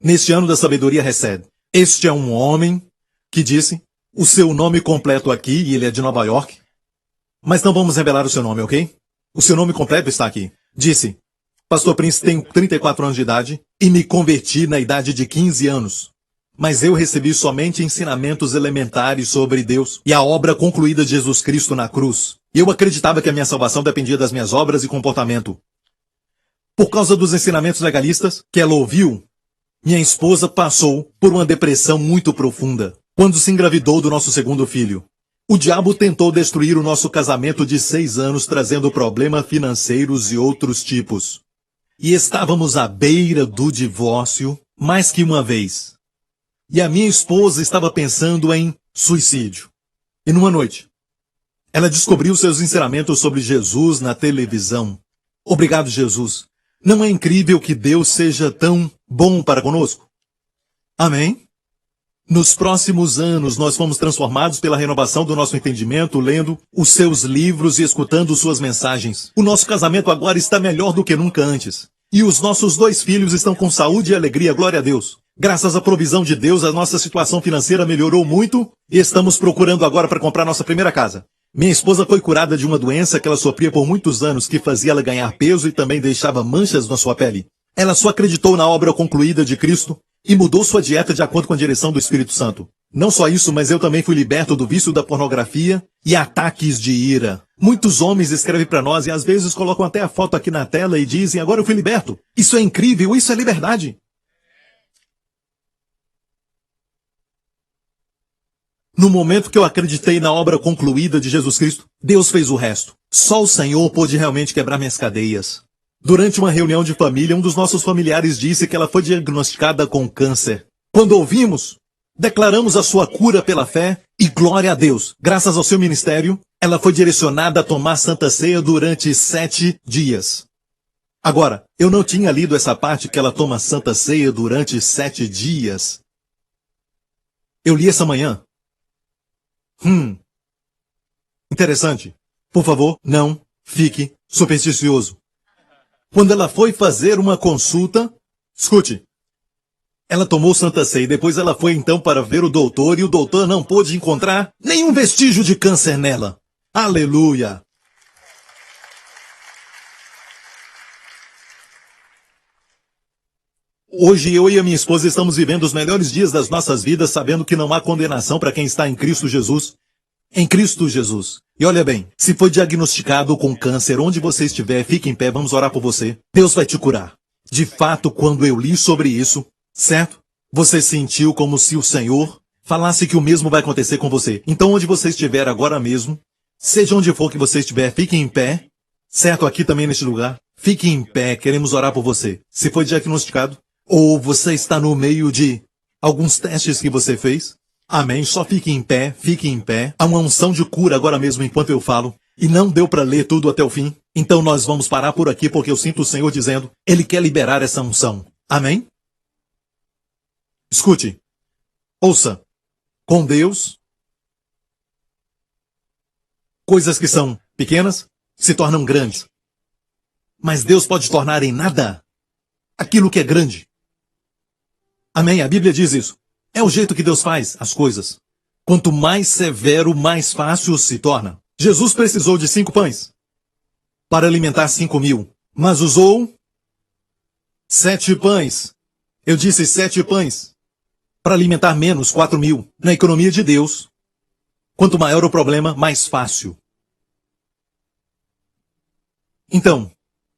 Neste ano da sabedoria recebe. Este é um homem que disse o seu nome completo aqui, e ele é de Nova York. Mas não vamos revelar o seu nome, ok? O seu nome completo está aqui. Disse, Pastor Prince, tenho 34 anos de idade e me converti na idade de 15 anos. Mas eu recebi somente ensinamentos elementares sobre Deus e a obra concluída de Jesus Cristo na cruz. Eu acreditava que a minha salvação dependia das minhas obras e comportamento. Por causa dos ensinamentos legalistas que ela ouviu, minha esposa passou por uma depressão muito profunda quando se engravidou do nosso segundo filho. O diabo tentou destruir o nosso casamento de 6 anos, trazendo problemas financeiros e outros tipos. E estávamos à beira do divórcio mais que uma vez. E a minha esposa estava pensando em suicídio. E numa noite, ela descobriu seus ensinamentos sobre Jesus na televisão. Obrigado, Jesus. Não é incrível que Deus seja tão bom para conosco? Amém? Nos próximos anos, nós fomos transformados pela renovação do nosso entendimento, lendo os seus livros e escutando suas mensagens. O nosso casamento agora está melhor do que nunca antes. E os nossos 2 filhos estão com saúde e alegria, glória a Deus. Graças à provisão de Deus, a nossa situação financeira melhorou muito e estamos procurando agora para comprar nossa primeira casa. Minha esposa foi curada de uma doença que ela sofria por muitos anos, que fazia ela ganhar peso e também deixava manchas na sua pele. Ela só acreditou na obra concluída de Cristo e mudou sua dieta de acordo com a direção do Espírito Santo. Não só isso, mas eu também fui liberto do vício da pornografia e ataques de ira. Muitos homens escrevem para nós e às vezes colocam até a foto aqui na tela e dizem, agora eu fui liberto. Isso é incrível, isso é liberdade. No momento que eu acreditei na obra concluída de Jesus Cristo, Deus fez o resto. Só o Senhor pôde realmente quebrar minhas cadeias. Durante uma reunião de família, um dos nossos familiares disse que ela foi diagnosticada com câncer. Quando ouvimos, declaramos a sua cura pela fé e glória a Deus. Graças ao seu ministério, ela foi direcionada a tomar Santa Ceia durante 7 dias. Agora, eu não tinha lido essa parte que ela toma Santa Ceia durante 7 dias. Eu li essa manhã. Interessante. Por favor, não fique supersticioso. Quando ela foi fazer uma consulta, escute, ela tomou Santa Ceia e depois ela foi então para ver o doutor e o doutor não pôde encontrar nenhum vestígio de câncer nela. Aleluia! Hoje eu e a minha esposa estamos vivendo os melhores dias das nossas vidas, sabendo que não há condenação para quem está em Cristo Jesus. Em Cristo Jesus. E olha bem, se foi diagnosticado com câncer, onde você estiver, fique em pé, vamos orar por você. Deus vai te curar. De fato, quando eu li sobre isso, certo? Você sentiu como se o Senhor falasse que o mesmo vai acontecer com você. Então, onde você estiver agora mesmo, seja onde for que você estiver, fique em pé. Certo? Aqui também neste lugar. Fique em pé, queremos orar por você. Se foi diagnosticado, ou você está no meio de alguns testes que você fez, amém, só fique em pé, fique em pé. Há uma unção de cura agora mesmo enquanto eu falo. E não deu para ler tudo até o fim. Então nós vamos parar por aqui porque eu sinto o Senhor dizendo, Ele quer liberar essa unção. Amém? Escute. Ouça. Com Deus, coisas que são pequenas se tornam grandes. Mas Deus pode tornar em nada aquilo que é grande. Amém? A Bíblia diz isso. É o jeito que Deus faz as coisas. Quanto mais severo, mais fácil se torna. Jesus precisou de 5 pães para alimentar 5.000, mas usou 7 pães. Eu disse 7 pães para alimentar menos 4.000. Na economia de Deus, quanto maior o problema, mais fácil. Então,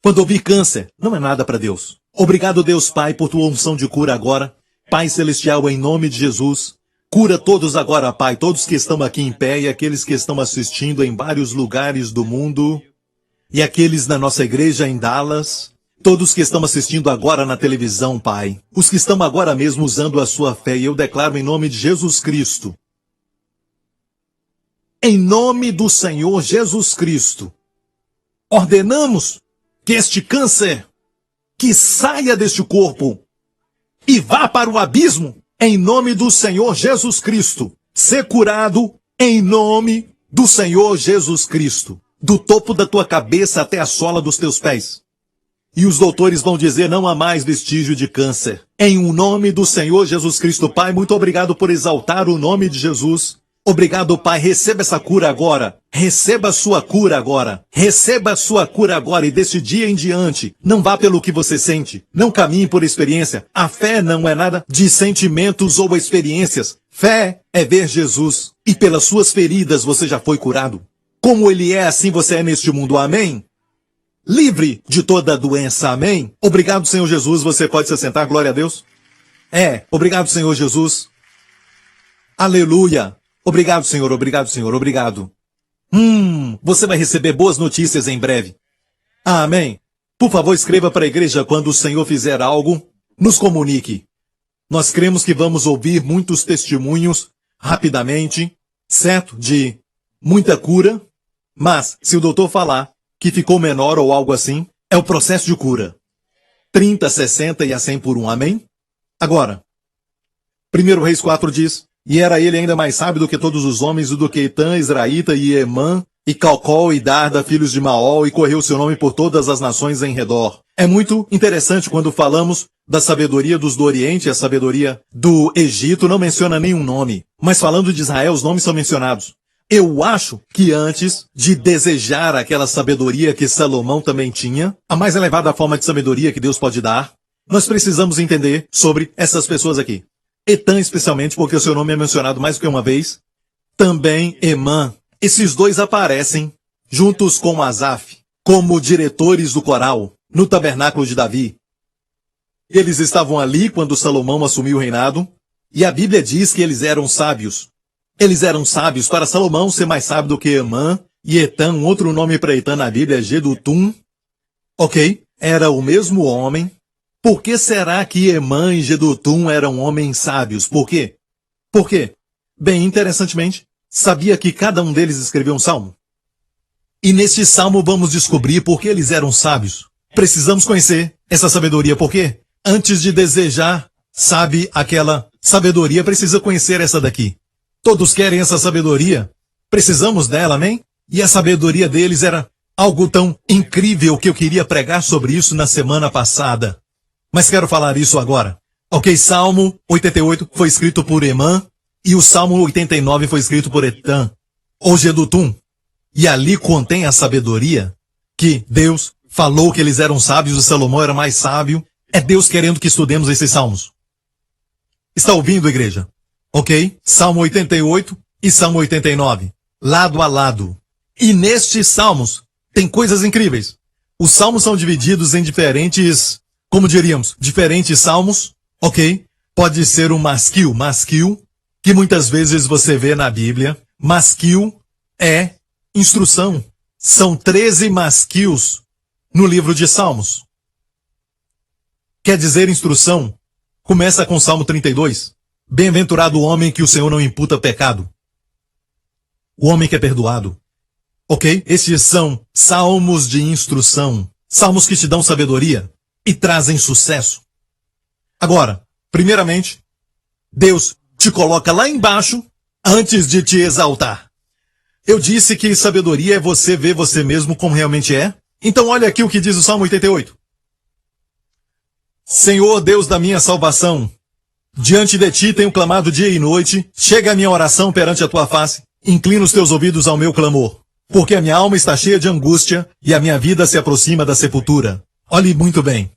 quando ouvir câncer, não é nada para Deus. Obrigado, Deus Pai, por tua unção de cura agora. Pai Celestial, em nome de Jesus, cura todos agora, Pai, todos que estão aqui em pé e aqueles que estão assistindo em vários lugares do mundo, e aqueles na nossa igreja em Dallas, todos que estão assistindo agora na televisão, Pai, os que estão agora mesmo usando a sua fé, e eu declaro em nome de Jesus Cristo, em nome do Senhor Jesus Cristo, ordenamos que este câncer, que saia deste corpo, e vá para o abismo, em nome do Senhor Jesus Cristo. Ser curado, em nome do Senhor Jesus Cristo. Do topo da tua cabeça até a sola dos teus pés. E os doutores vão dizer, não há mais vestígio de câncer. Em o nome do Senhor Jesus Cristo. Pai, muito obrigado por exaltar o nome de Jesus. Obrigado, Pai. Receba essa cura agora. Receba a sua cura agora. Receba a sua cura agora e desse dia em diante, não vá pelo que você sente. Não caminhe por experiência. A fé não é nada de sentimentos ou experiências. Fé é ver Jesus. E pelas suas feridas você já foi curado. Como Ele é, assim você é neste mundo. Amém? Livre de toda doença. Amém? Obrigado, Senhor Jesus. Você pode se sentar. Glória a Deus. Obrigado, Senhor Jesus. Aleluia. Obrigado, Senhor, obrigado, Senhor, obrigado. Você vai receber boas notícias em breve. Amém. Por favor, escreva para a igreja quando o Senhor fizer algo, nos comunique. Nós cremos que vamos ouvir muitos testemunhos, rapidamente, certo? De muita cura, mas se o doutor falar que ficou menor ou algo assim, é o processo de cura. 30, 60 e a 100 por 1, amém? Agora, 1 Reis 4 diz, e era ele ainda mais sábio do que todos os homens, e do que Etã, Israíta, e Emã, e Calcol, e Darda, filhos de Maol, e correu seu nome por todas as nações em redor. É muito interessante quando falamos da sabedoria dos do Oriente, a sabedoria do Egito não menciona nenhum nome. Mas falando de Israel, os nomes são mencionados. Eu acho que antes de desejar aquela sabedoria que Salomão também tinha, a mais elevada forma de sabedoria que Deus pode dar, nós precisamos entender sobre essas pessoas aqui. Etã especialmente, porque o seu nome é mencionado mais do que uma vez. Também Emã. Esses dois aparecem juntos com Asaf, como diretores do coral, no tabernáculo de Davi. Eles estavam ali quando Salomão assumiu o reinado, e a Bíblia diz que eles eram sábios. Eles eram sábios para Salomão ser mais sábio do que Emã, e Etã, um outro nome para Etã na Bíblia é Gedutum. Ok, era o mesmo homem. Por que será que Emã e Gedutum eram homens sábios? Por quê? Por quê? Bem, interessantemente, sabia que cada um deles escreveu um salmo? E neste salmo vamos descobrir por que eles eram sábios. Precisamos conhecer essa sabedoria, porque antes de desejar, sabe, aquela sabedoria, precisa conhecer essa daqui. Todos querem essa sabedoria. Precisamos dela, amém? E a sabedoria deles era algo tão incrível que eu queria pregar sobre isso na semana passada. Mas quero falar isso agora. Ok, Salmo 88 foi escrito por Emã e o Salmo 89 foi escrito por Etã, ou Gedutum. E ali contém a sabedoria que Deus falou que eles eram sábios e Salomão era mais sábio. É Deus querendo que estudemos esses salmos. Está ouvindo, igreja? Ok? Salmo 88 e Salmo 89. Lado a lado. E nestes salmos tem coisas incríveis. Os salmos são divididos em diferentes, como diríamos, diferentes salmos. Ok? Pode ser um masquil, que muitas vezes você vê na Bíblia. Masquil é instrução. São 13 masquils no livro de Salmos. Quer dizer instrução? Começa com Salmo 32. Bem-aventurado o homem que o Senhor não imputa pecado. O homem que é perdoado. Ok? Estes são salmos de instrução. Salmos que te dão sabedoria e trazem sucesso. Agora, primeiramente, Deus te coloca lá embaixo antes de te exaltar. Eu disse que sabedoria é você ver você mesmo como realmente é. Então olha aqui o que diz o Salmo 88. Senhor Deus da minha salvação, diante de ti tenho clamado dia e noite, chega a minha oração perante a tua face, inclina os teus ouvidos ao meu clamor, porque a minha alma está cheia de angústia e a minha vida se aproxima da sepultura. Olhe muito bem.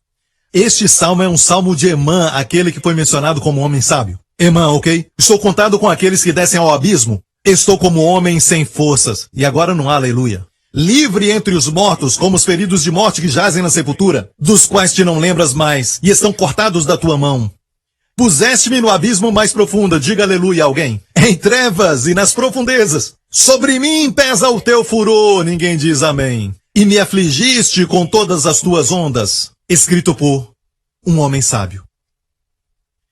Este salmo é um salmo de Emã, aquele que foi mencionado como homem sábio. Emã, ok? Estou contado com aqueles que descem ao abismo. Estou como homem sem forças. E agora não há aleluia. Livre entre os mortos, como os feridos de morte que jazem na sepultura, dos quais te não lembras mais, e estão cortados da tua mão. Puseste-me no abismo mais profundo, diga aleluia alguém. Em trevas e nas profundezas. Sobre mim pesa o teu furor, ninguém diz amém. E me afligiste com todas as tuas ondas. Escrito por um homem sábio.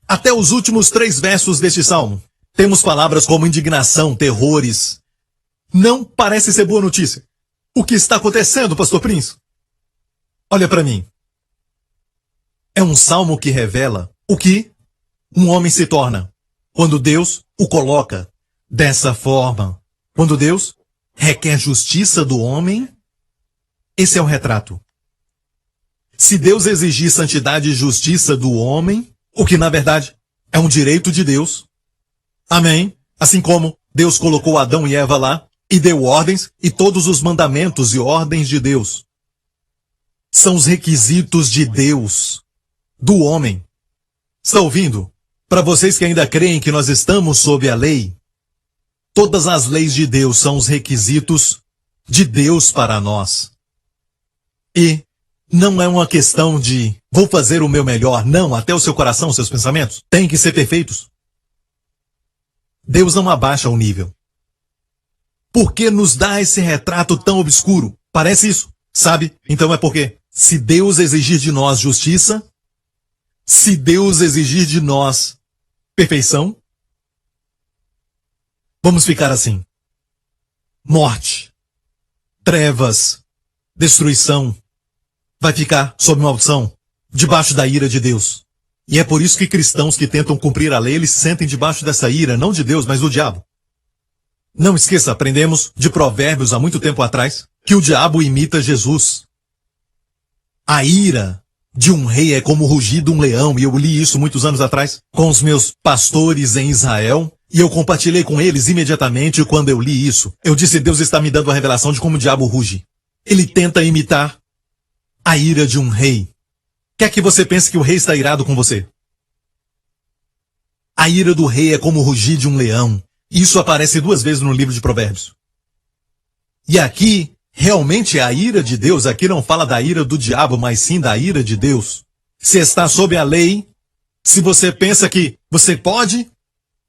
Até os últimos 3 versos deste salmo, temos palavras como indignação, terrores. Não parece ser boa notícia. O que está acontecendo, pastor Prince? Olha para mim. É um salmo que revela o que um homem se torna quando Deus o coloca dessa forma. Quando Deus requer justiça do homem, esse é o retrato. Se Deus exigir santidade e justiça do homem, o que na verdade é um direito de Deus, amém? Assim como Deus colocou Adão e Eva lá, e deu ordens, e todos os mandamentos e ordens de Deus são os requisitos de Deus, do homem. Está ouvindo? Para vocês que ainda creem que nós estamos sob a lei, todas as leis de Deus são os requisitos de Deus para nós. E não é uma questão de vou fazer o meu melhor, não, até o seu coração, seus pensamentos, têm que ser perfeitos. Deus não abaixa o nível. Por que nos dá esse retrato tão obscuro? Parece isso, sabe? Então é porque, se Deus exigir de nós justiça, se Deus exigir de nós perfeição, vamos ficar assim. Morte, trevas, destruição, vai ficar sob maldição, debaixo da ira de Deus. E é por isso que cristãos que tentam cumprir a lei, eles se sentem debaixo dessa ira, não de Deus, mas do diabo. Não esqueça, aprendemos de Provérbios há muito tempo atrás, que o diabo imita Jesus. A ira de um rei é como o rugido de um leão, e eu li isso muitos anos atrás com os meus pastores em Israel, e eu compartilhei com eles imediatamente quando eu li isso. Eu disse, Deus está me dando a revelação de como o diabo ruge. Ele tenta imitar a ira de um rei. Quer que você pense que o rei está irado com você? A ira do rei é como o rugir de um leão. Isso aparece 2 vezes no livro de Provérbios. E aqui, realmente é a ira de Deus. Aqui não fala da ira do diabo, mas sim da ira de Deus. Se está sob a lei, se você pensa que você pode,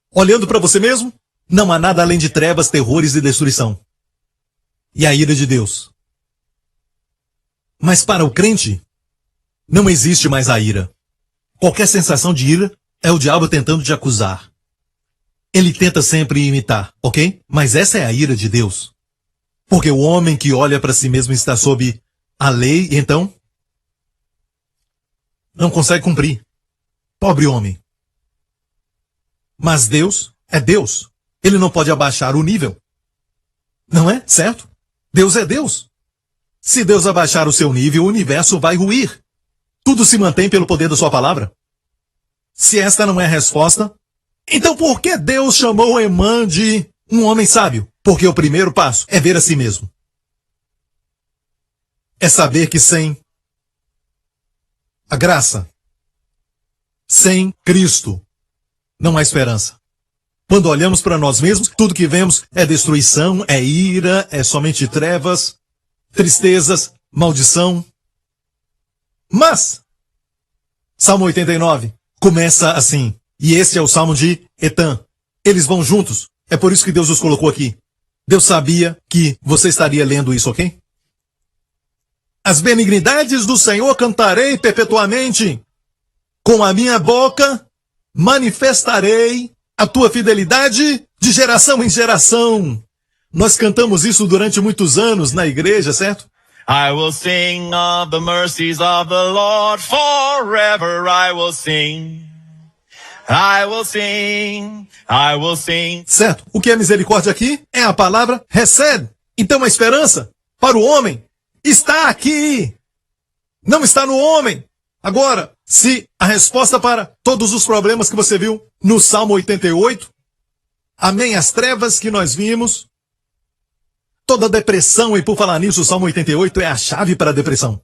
olhando para você mesmo, não há nada além de trevas, terrores e destruição. E a ira de Deus. Mas para o crente, não existe mais a ira. Qualquer sensação de ira é o diabo tentando te acusar. Ele tenta sempre imitar, ok? Mas essa é a ira de Deus. Porque o homem que olha para si mesmo está sob a lei, então não consegue cumprir. Pobre homem. Mas Deus é Deus. Ele não pode abaixar o nível. Não é? Certo? Deus é Deus. Se Deus abaixar o seu nível, o universo vai ruir. Tudo se mantém pelo poder da sua palavra. Se esta não é a resposta, então por que Deus chamou Emã de um homem sábio? Porque o primeiro passo é ver a si mesmo. É saber que sem a graça, sem Cristo, não há esperança. Quando olhamos para nós mesmos, tudo que vemos é destruição, é ira, é somente trevas, tristezas, maldição. Mas, Salmo 89 começa assim, e esse é o Salmo de Etã. Eles vão juntos, é por isso que Deus os colocou aqui. Deus sabia que você estaria lendo isso, ok? As benignidades do Senhor cantarei perpetuamente. Com a minha boca manifestarei a tua fidelidade de geração em geração. Nós cantamos isso durante muitos anos na igreja, certo? I will sing of the mercies of the Lord forever. I will sing. I will sing. I will sing. Certo. O que é misericórdia aqui é a palavra recebe. Então a esperança para o homem está aqui. Não está no homem. Agora, se a resposta para todos os problemas que você viu no Salmo 88, amém, as trevas que nós vimos, toda a depressão, e por falar nisso, o Salmo 88 é a chave para a depressão.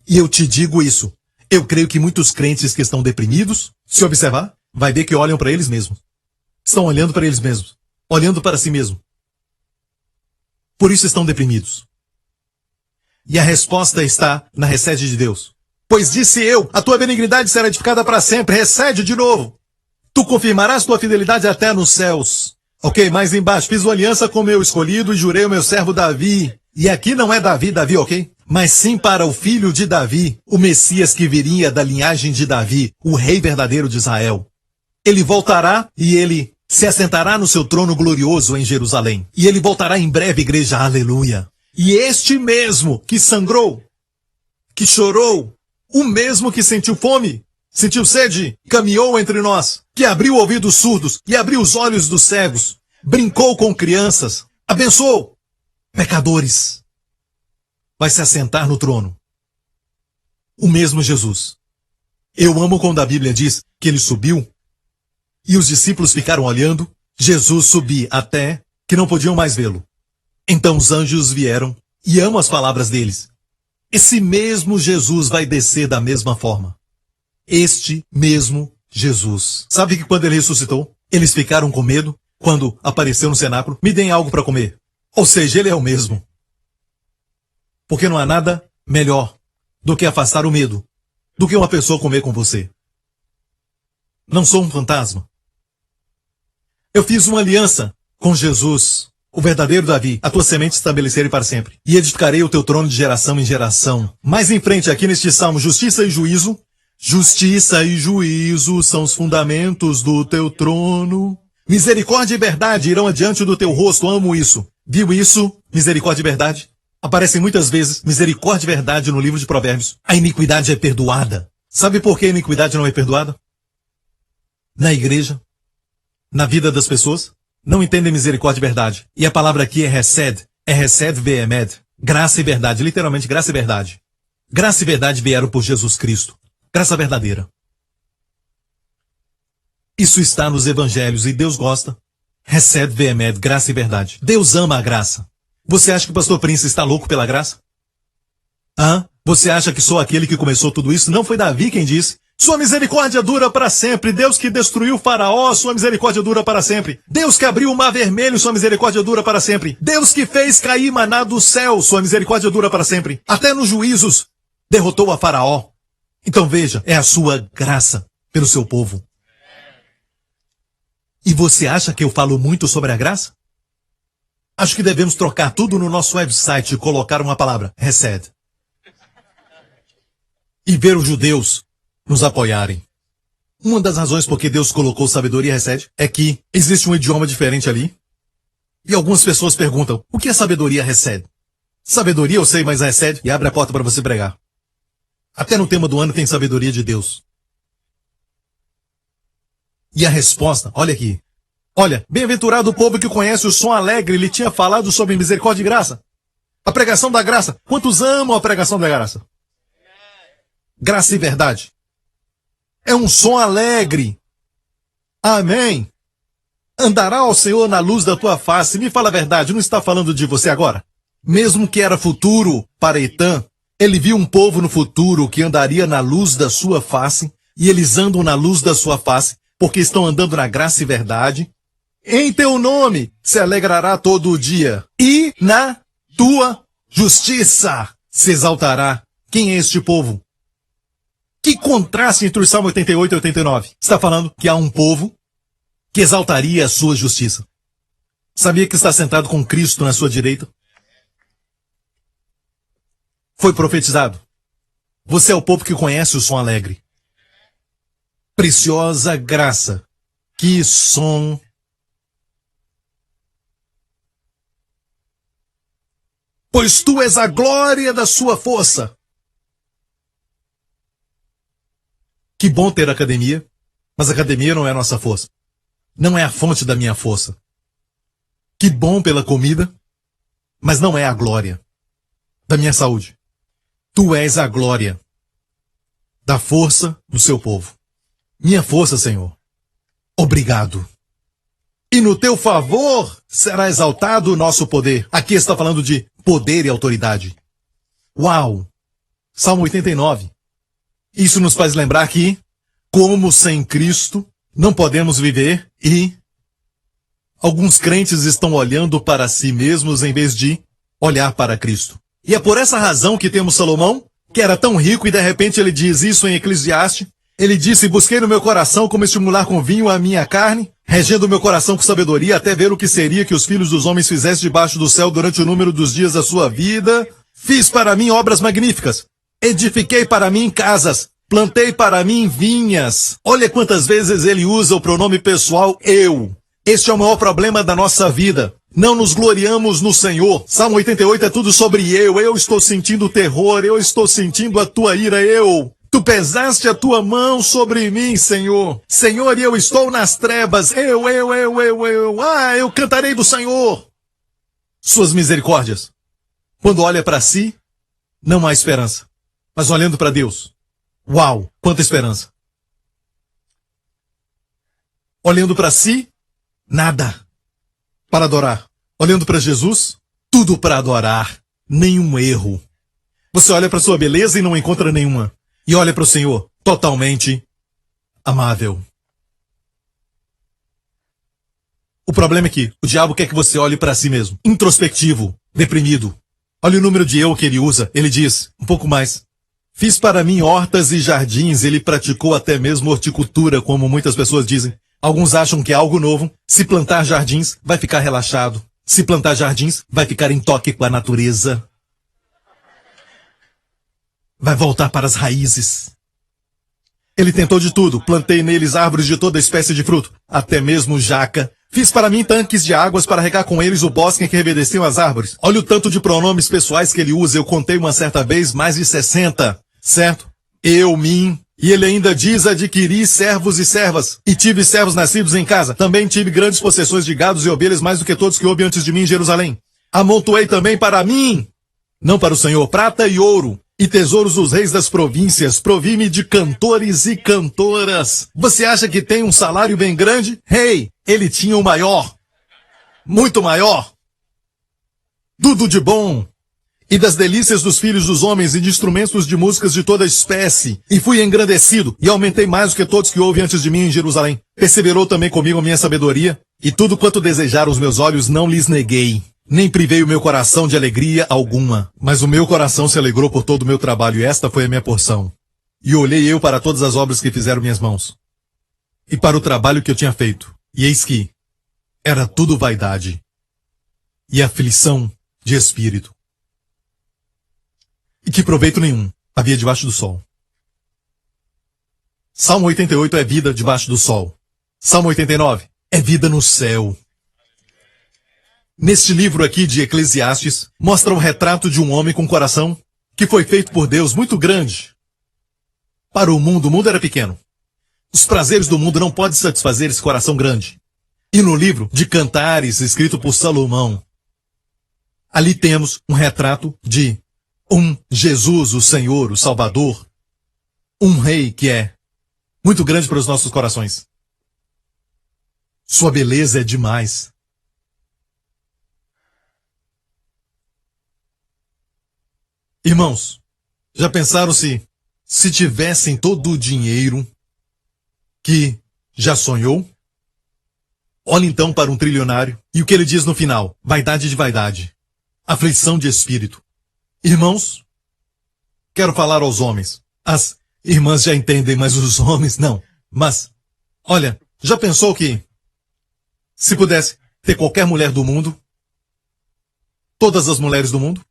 E eu te digo isso. Eu creio que muitos crentes que estão deprimidos, se observar, vai ver que olham para eles mesmos. Estão olhando para eles mesmos. Olhando para si mesmo. Por isso estão deprimidos. E a resposta está na recede de Deus. Pois disse eu, a tua benignidade será edificada para sempre. Recede de novo. Tu confirmarás tua fidelidade até nos céus. Ok, mais embaixo, fiz uma aliança com meu escolhido e jurei o meu servo Davi. E aqui não é Davi, ok? Mas sim para o filho de Davi, o Messias que viria da linhagem de Davi, o rei verdadeiro de Israel. Ele voltará e ele se assentará no seu trono glorioso em Jerusalém. E ele voltará em breve, igreja, aleluia. E este mesmo que sangrou, que chorou, o mesmo que sentiu fome, sentiu sede, caminhou entre nós, que abriu ouvidos surdos e abriu os olhos dos cegos, brincou com crianças, abençoou pecadores, vai se assentar no trono. O mesmo Jesus. Eu amo quando a Bíblia diz que ele subiu e os discípulos ficaram olhando, Jesus subir até que não podiam mais vê-lo. Então os anjos vieram e amo as palavras deles. Esse mesmo Jesus vai descer da mesma forma. Este mesmo Jesus. Sabe que quando ele ressuscitou, eles ficaram com medo quando apareceu no cenáculo? Me deem algo para comer. Ou seja, ele é o mesmo. Porque não há nada melhor do que afastar o medo, do que uma pessoa comer com você. Não sou um fantasma. Eu fiz uma aliança com Jesus, o verdadeiro Davi, a tua semente estabelecerei para sempre. E edificarei o teu trono de geração em geração. Mais em frente, aqui neste salmo, justiça e juízo. Justiça e juízo são os fundamentos do teu trono. Misericórdia e verdade irão adiante do teu rosto. Amo isso. Viu isso? Misericórdia e verdade. Aparecem muitas vezes misericórdia e verdade no livro de Provérbios. A iniquidade é perdoada. Sabe por que a iniquidade não é perdoada? Na igreja, na vida das pessoas, não entendem misericórdia e verdade. E a palavra aqui é hesed ve'emed. Graça e verdade, literalmente graça e verdade. Graça e verdade vieram por Jesus Cristo. Graça verdadeira. Isso está nos evangelhos e Deus gosta. Hesed ve'emed, graça e verdade. Deus ama a graça. Você acha que o pastor Prince está louco pela graça? Você acha que sou aquele que começou tudo isso? Não foi Davi quem disse? Sua misericórdia dura para sempre. Deus que destruiu o faraó, sua misericórdia dura para sempre. Deus que abriu o mar vermelho, sua misericórdia dura para sempre. Deus que fez cair maná do céu, sua misericórdia dura para sempre. Até nos juízos, derrotou a faraó. Então veja, é a sua graça pelo seu povo. E você acha que eu falo muito sobre a graça? Acho que devemos trocar tudo no nosso website e colocar uma palavra, hesed. E ver os judeus nos apoiarem. Uma das razões por que Deus colocou sabedoria e hesed é que existe um idioma diferente ali. E algumas pessoas perguntam, o que é sabedoria e hesed? Sabedoria eu sei, mas hesed, e abre a porta para você pregar. Até no tema do ano tem sabedoria de Deus. E a resposta, olha aqui. Olha, bem-aventurado o povo que conhece o som alegre, ele tinha falado sobre misericórdia e graça. A pregação da graça. Quantos amam a pregação da graça? Graça e verdade. É um som alegre. Amém. Andará ao Senhor na luz da tua face. Me fala a verdade, não está falando de você agora? Mesmo que era futuro para Etã, ele viu um povo no futuro que andaria na luz da sua face, e eles andam na luz da sua face, porque estão andando na graça e verdade. Em teu nome se alegrará todo o dia, e na tua justiça se exaltará. Quem é este povo? Que contraste entre o Salmo 88 e 89. Está falando que há um povo que exaltaria a sua justiça. Sabia que está sentado com Cristo na sua direita? Foi profetizado. Você é o povo que conhece o som alegre. Preciosa graça. Que som. Pois tu és a glória da sua força. Que bom ter academia, mas academia não é a nossa força. Não é a fonte da minha força. Que bom pela comida, mas não é a glória da minha saúde. Tu és a glória da força do seu povo. Minha força, Senhor. Obrigado. E no teu favor será exaltado o nosso poder. Aqui está falando de poder e autoridade. Uau! Salmo 89. Isso nos faz lembrar que, como sem Cristo, não podemos viver e alguns crentes estão olhando para si mesmos em vez de olhar para Cristo. E é por essa razão que temos Salomão, que era tão rico e de repente ele diz isso em Eclesiastes. Ele disse, busquei no meu coração como estimular com vinho a minha carne, regendo o meu coração com sabedoria até ver o que seria que os filhos dos homens fizessem debaixo do céu durante o número dos dias da sua vida. Fiz para mim obras magníficas. Edifiquei para mim casas, plantei para mim vinhas. Olha quantas vezes ele usa o pronome pessoal eu. Este é o maior problema da nossa vida. Não nos gloriamos no Senhor. Salmo 88 é tudo sobre eu. Eu estou sentindo terror, eu estou sentindo a tua ira, eu. Tu pesaste a tua mão sobre mim, Senhor. Senhor, e eu estou nas trevas. Eu. Eu cantarei do Senhor. Suas misericórdias. Quando olha para si, não há esperança. Mas olhando para Deus, uau, quanta esperança. Olhando para si, nada para adorar. Olhando para Jesus, tudo para adorar. Nenhum erro. Você olha para sua beleza e não encontra nenhuma. E olha para o Senhor, totalmente amável. O problema é que o diabo quer que você olhe para si mesmo. Introspectivo, deprimido. Olha o número de eu que ele usa. Ele diz, um pouco mais. Fiz para mim hortas e jardins. Ele praticou até mesmo horticultura, como muitas pessoas dizem. Alguns acham que é algo novo. Se plantar jardins, vai ficar relaxado. Se plantar jardins, vai ficar em toque com a natureza. Vai voltar para as raízes. Ele tentou de tudo. Plantei neles árvores de toda espécie de fruto. Até mesmo jaca. Fiz para mim tanques de águas para regar com eles o bosque em que reverdeciam as árvores. Olha o tanto de pronomes pessoais que ele usa. Eu contei uma certa vez mais de 60, certo? Eu, mim. E ele ainda diz: adquiri servos e servas. E tive servos nascidos em casa. Também tive grandes possessões de gados e ovelhas, mais do que todos que houve antes de mim em Jerusalém. Amontoei também para mim, não para o Senhor, prata e ouro, e tesouros dos reis das províncias. Provi-me de cantores e cantoras. Você acha que tem um salário bem grande? Hey, ele tinha o maior. Muito maior. Tudo de bom. E das delícias dos filhos dos homens e de instrumentos de músicas de toda espécie. E fui engrandecido e aumentei mais do que todos que houve antes de mim em Jerusalém. Perseverou também comigo a minha sabedoria, e tudo quanto desejaram os meus olhos não lhes neguei. Nem privei o meu coração de alegria alguma, mas o meu coração se alegrou por todo o meu trabalho, e esta foi a minha porção. E olhei eu para todas as obras que fizeram minhas mãos, e para o trabalho que eu tinha feito, e eis que era tudo vaidade e aflição de espírito. E que proveito nenhum havia debaixo do sol. Salmo 88 é vida debaixo do sol. Salmo 89 é vida no céu. Neste livro aqui de Eclesiastes, mostra o retrato de um homem com coração que foi feito por Deus muito grande. Para o mundo era pequeno. Os prazeres do mundo não podem satisfazer esse coração grande. E no livro de Cantares, escrito por Salomão, ali temos um retrato de um Jesus, o Senhor, o Salvador, um rei que é muito grande para os nossos corações. Sua beleza é demais. Irmãos, já pensaram se tivessem todo o dinheiro que já sonhou? Olhe então para um trilionário e o que ele diz no final: vaidade de vaidade, aflição de espírito. Irmãos, quero falar aos homens. As irmãs já entendem, mas os homens não. Mas, olha, já pensou que se pudesse ter qualquer mulher do mundo, todas as mulheres do mundo?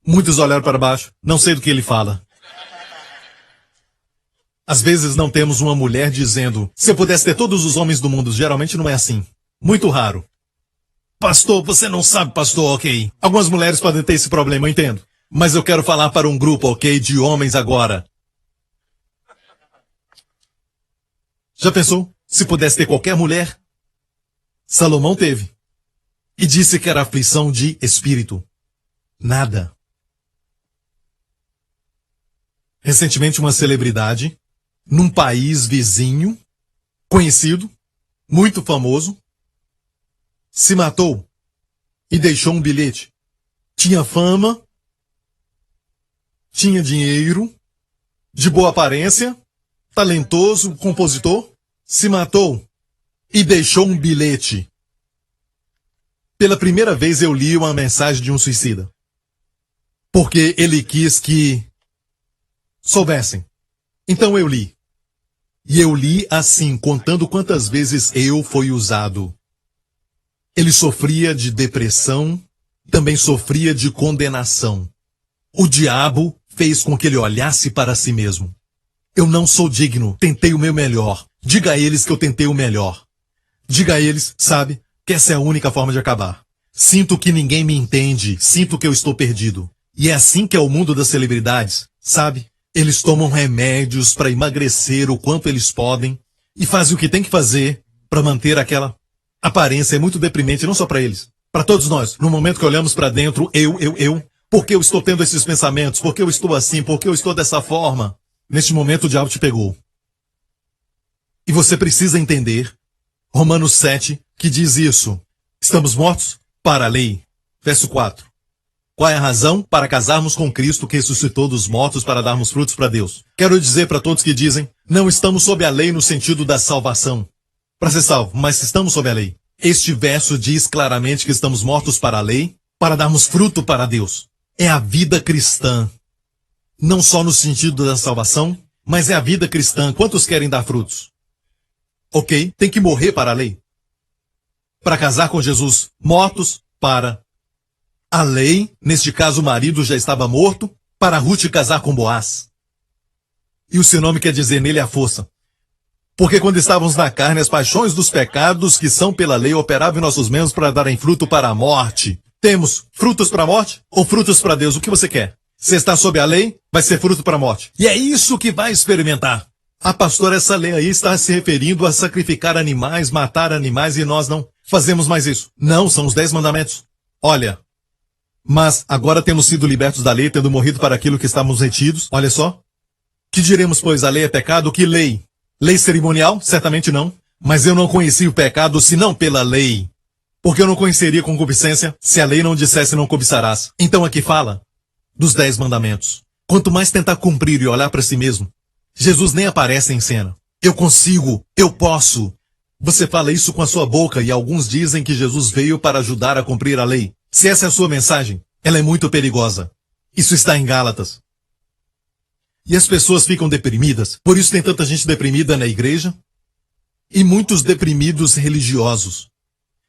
Muitos olharam para baixo, não sei do que ele fala. Às vezes não temos uma mulher dizendo: se eu pudesse ter todos os homens do mundo. Geralmente não é assim. Muito raro. Pastor, você não sabe, pastor, ok. Algumas mulheres podem ter esse problema, eu entendo. Mas eu quero falar para um grupo, ok, de homens agora. Já pensou? Se pudesse ter qualquer mulher? Salomão teve. E disse que era aflição de espírito. Nada. Recentemente uma celebridade, num país vizinho, conhecido, muito famoso, se matou e deixou um bilhete. Tinha fama, tinha dinheiro, de boa aparência, talentoso, compositor, se matou e deixou um bilhete. Pela primeira vez eu li uma mensagem de um suicida. Porque ele quis que soubessem. Então eu li. E eu li assim, contando quantas vezes eu fui usado. Ele sofria de depressão, também sofria de condenação. O diabo fez com que ele olhasse para si mesmo. Eu não sou digno, tentei o meu melhor. Diga a eles que eu tentei o melhor. Diga a eles, sabe, que essa é a única forma de acabar. Sinto que ninguém me entende, sinto que eu estou perdido. E é assim que é o mundo das celebridades, sabe? Eles tomam remédios para emagrecer o quanto eles podem e fazem o que tem que fazer para manter aquela aparência. É muito deprimente, não só para eles, para todos nós. No momento que olhamos para dentro, eu, por que eu estou tendo esses pensamentos? Por que eu estou assim? Por que eu estou dessa forma? Neste momento o diabo te pegou. E você precisa entender Romanos 7, que diz isso. Estamos mortos para a lei. Verso 4. Qual é a razão? Para casarmos com Cristo que ressuscitou dos mortos para darmos frutos para Deus. Quero dizer para todos que dizem, não estamos sob a lei no sentido da salvação. Para ser salvo, mas estamos sob a lei. Este verso diz claramente que estamos mortos para a lei, para darmos fruto para Deus. É a vida cristã. Não só no sentido da salvação, mas é a vida cristã. Quantos querem dar frutos? Ok, tem que morrer para a lei. Para casar com Jesus, mortos para a lei, neste caso o marido já estava morto, para Ruth casar com Boaz. E o seu nome quer dizer nele a força. Porque quando estávamos na carne, as paixões dos pecados que são pela lei operavam em nossos membros para darem fruto para a morte. Temos frutos para a morte ou frutos para Deus? O que você quer? Se está sob a lei, vai ser fruto para a morte. E é isso que vai experimentar. Ah, pastor, essa lei aí está se referindo a sacrificar animais, matar animais, e nós não fazemos mais isso. Não, são os 10 mandamentos. Olha, mas agora temos sido libertos da lei, tendo morrido para aquilo que estávamos retidos. Olha só. Que diremos, pois, a lei é pecado? Que lei? Lei cerimonial? Certamente não. Mas eu não conheci o pecado senão pela lei. Porque eu não conheceria concupiscência se a lei não dissesse não cobiçarás. Então aqui fala dos 10 mandamentos. Quanto mais tentar cumprir e olhar para si mesmo, Jesus nem aparece em cena. Eu consigo, eu posso. Você fala isso com a sua boca e alguns dizem que Jesus veio para ajudar a cumprir a lei. Se essa é a sua mensagem, ela é muito perigosa. Isso está em Gálatas. E as pessoas ficam deprimidas. Por isso tem tanta gente deprimida na igreja e muitos deprimidos religiosos.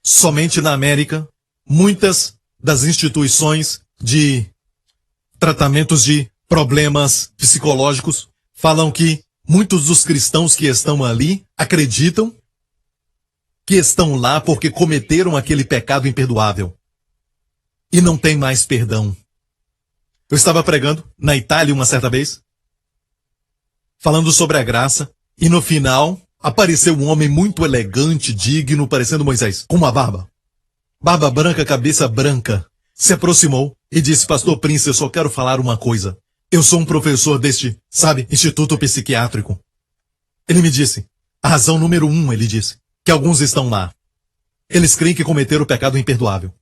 Somente na América, muitas das instituições de tratamentos de problemas psicológicos falam que muitos dos cristãos que estão ali acreditam que estão lá porque cometeram aquele pecado imperdoável e não tem mais perdão. Eu estava pregando na Itália uma certa vez, falando sobre a graça, e no final apareceu um homem muito elegante, digno, parecendo Moisés, com uma barba. Barba branca, cabeça branca. Se aproximou e disse, Pastor Prince, eu só quero falar uma coisa. Eu sou um professor deste, sabe, instituto psiquiátrico. Ele me disse, a razão número 1, ele disse, que alguns estão lá. Eles creem que cometeram o pecado imperdoável.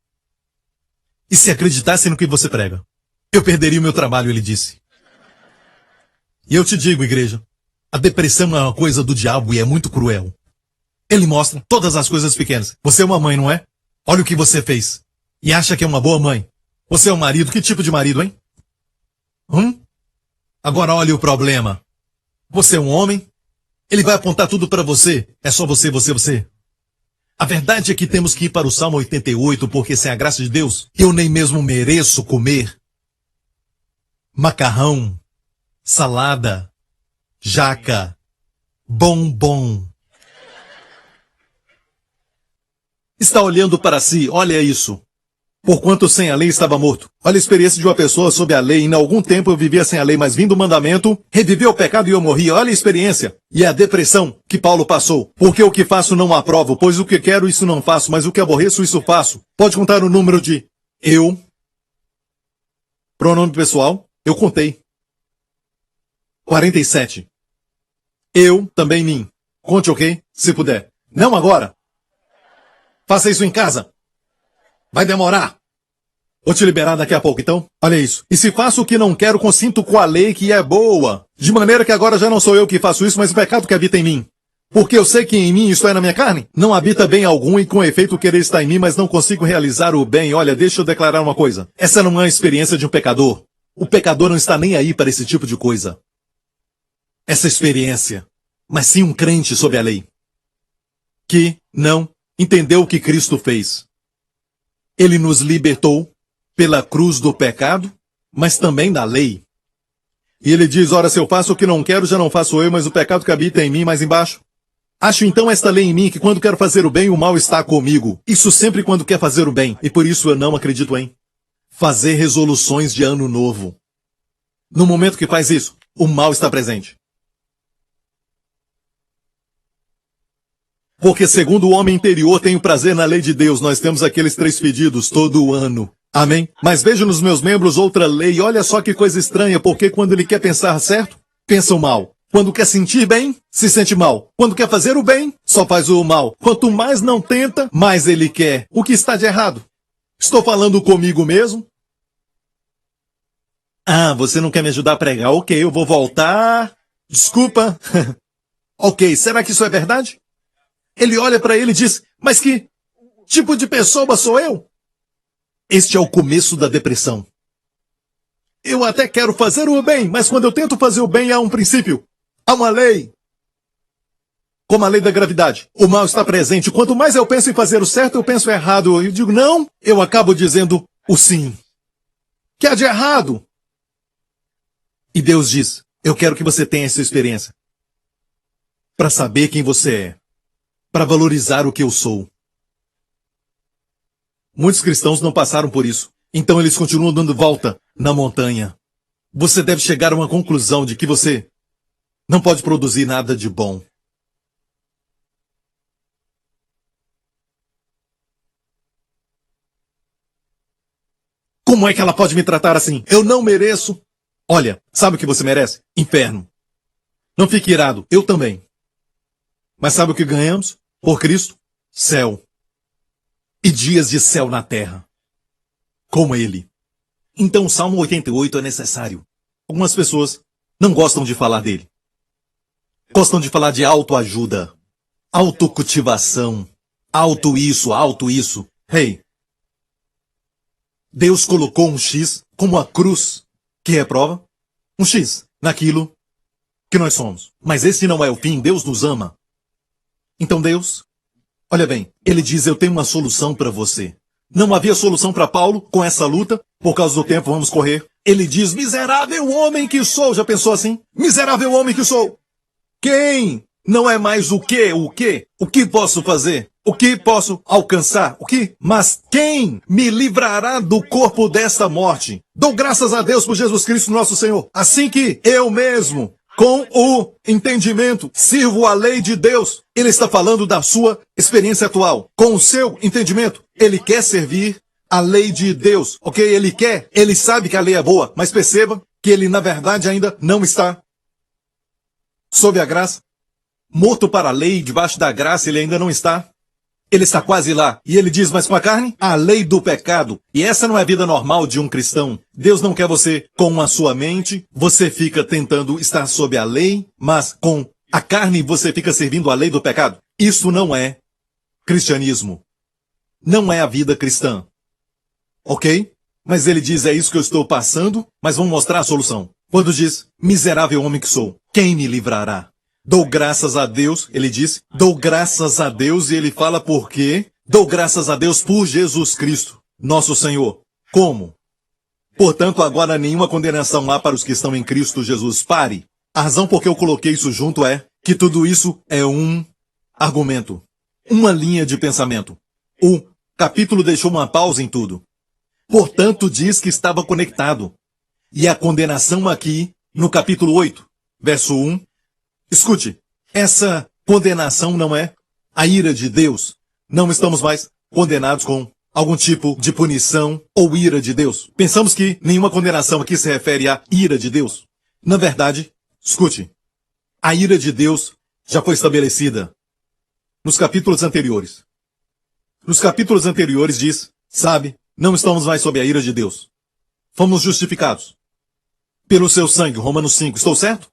E se acreditassem no que você prega, eu perderia o meu trabalho, ele disse. E eu te digo, igreja, a depressão é uma coisa do diabo e é muito cruel. Ele mostra todas as coisas pequenas. Você é uma mãe, não é? Olha o que você fez. E acha que é uma boa mãe. Você é um marido. Que tipo de marido, hein? Agora olha o problema. Você é um homem. Ele vai apontar tudo para você. É só você, você, você. A verdade é que temos que ir para o Salmo 88, porque sem a graça de Deus, eu nem mesmo mereço comer macarrão, salada, jaca, bombom. Está olhando para si, olha isso. Porquanto sem a lei estava morto. Olha a experiência de uma pessoa sob a lei. Em algum tempo eu vivia sem a lei, mas vindo o mandamento, reviveu o pecado e eu morri. Olha a experiência. E a depressão que Paulo passou. Porque o que faço não aprovo, pois o que quero isso não faço, mas o que aborreço isso faço. Pode contar o número de eu. Pronome pessoal, eu contei. 47. Eu, também mim. Conte, ok? Se puder. Não agora. Faça isso em casa. Vai demorar. Vou te liberar daqui a pouco, então. Olha isso. E se faço o que não quero, consinto com a lei que é boa. De maneira que agora já não sou eu que faço isso, mas o pecado que habita em mim. Porque eu sei que em mim, isto é, na minha carne, não habita bem algum e com efeito o querer está em mim, mas não consigo realizar o bem. Olha, deixa eu declarar uma coisa. Essa não é a experiência de um pecador. O pecador não está nem aí para esse tipo de coisa. Essa experiência. Mas sim um crente sob a lei. Que não entendeu o que Cristo fez. Ele nos libertou pela cruz do pecado, mas também da lei. E ele diz, ora, se eu faço o que não quero, já não faço eu, mas o pecado que habita em mim, mais embaixo. Acho então esta lei em mim, que quando quero fazer o bem, o mal está comigo. Isso sempre quando quer fazer o bem. E por isso eu não acredito em fazer resoluções de ano novo. No momento que faz isso, o mal está presente. Porque segundo o homem interior tenho prazer na lei de Deus. Nós temos aqueles 3 pedidos todo ano. Amém? Mas vejo nos meus membros outra lei. Olha só que coisa estranha, porque quando ele quer pensar certo, pensa o mal. Quando quer sentir bem, se sente mal. Quando quer fazer o bem, só faz o mal. Quanto mais não tenta, mais ele quer. O que está de errado? Estou falando comigo mesmo? Ah, você não quer me ajudar a pregar? Ok, eu vou voltar. Desculpa. Ok, será que isso é verdade? Ele olha para ele e diz, mas que tipo de pessoa sou eu? Este é o começo da depressão. Eu até quero fazer o bem, mas quando eu tento fazer o bem há um princípio, há uma lei. Como a lei da gravidade. O mal está presente. Quanto mais eu penso em fazer o certo, eu penso errado. Eu digo não, eu acabo dizendo o sim. Que há de errado? E Deus diz, eu quero que você tenha essa experiência. para saber quem você é, para valorizar o que eu sou. Muitos cristãos não passaram por isso, então eles continuam dando volta na montanha. Você deve chegar a uma conclusão de que você não pode produzir nada de bom. Como é que ela pode me tratar assim? Eu não mereço. Olha, sabe o que você merece? Inferno. Não fique irado, eu também. Mas sabe o que ganhamos? Por Cristo? Céu. E dias de céu na terra. Como Ele. Então o Salmo 88 é necessário. Algumas pessoas não gostam de falar dele. Gostam de falar de autoajuda, autocultivação, auto isso. Hey, Deus colocou um X como a cruz que reprova, um X naquilo que nós somos. Mas esse não é o fim, Deus nos ama. Então Deus, olha bem, Ele diz, eu tenho uma solução para você. Não havia solução para Paulo com essa luta, por causa do tempo vamos correr. Ele diz, miserável homem que sou. Já pensou assim? Miserável homem que sou. Quem? Não é mais o quê? O quê? O que posso fazer? O que posso alcançar? O que? Mas quem me livrará do corpo desta morte? Dou graças a Deus por Jesus Cristo nosso Senhor. Assim que eu mesmo, com o entendimento, sirvo a lei de Deus. Ele está falando da sua experiência atual. Com o seu entendimento, ele quer servir a lei de Deus. Ok? Ele sabe que a lei é boa, mas perceba que ele na verdade ainda não está sob a graça. Morto para a lei, debaixo da graça, ele ainda não está. Ele está quase lá. E ele diz, mas com a carne? A lei do pecado. E essa não é a vida normal de um cristão. Deus não quer você com a sua mente. Você fica tentando estar sob a lei, mas com a carne você fica servindo a lei do pecado. Isso não é cristianismo. Não é a vida cristã. Ok? Mas ele diz, é isso que eu estou passando, mas vamos mostrar a solução. Quando diz, miserável homem que sou, quem me livrará? Dou graças a Deus, ele diz, dou graças a Deus, e ele fala por quê? Dou graças a Deus por Jesus Cristo, nosso Senhor. Como? Portanto, agora nenhuma condenação há para os que estão em Cristo Jesus. Pare. A razão por que eu coloquei isso junto é que tudo isso é um argumento, uma linha de pensamento. O capítulo deixou uma pausa em tudo. Portanto, diz que estava conectado. E a condenação aqui, no capítulo 8, verso 1, escute, essa condenação não é a ira de Deus. Não estamos mais condenados com algum tipo de punição ou ira de Deus. Pensamos que nenhuma condenação aqui se refere à ira de Deus. Na verdade, escute, a ira de Deus já foi estabelecida nos capítulos anteriores. Nos capítulos anteriores diz, sabe, não estamos mais sob a ira de Deus. Fomos justificados pelo seu sangue, Romanos 5, estou certo?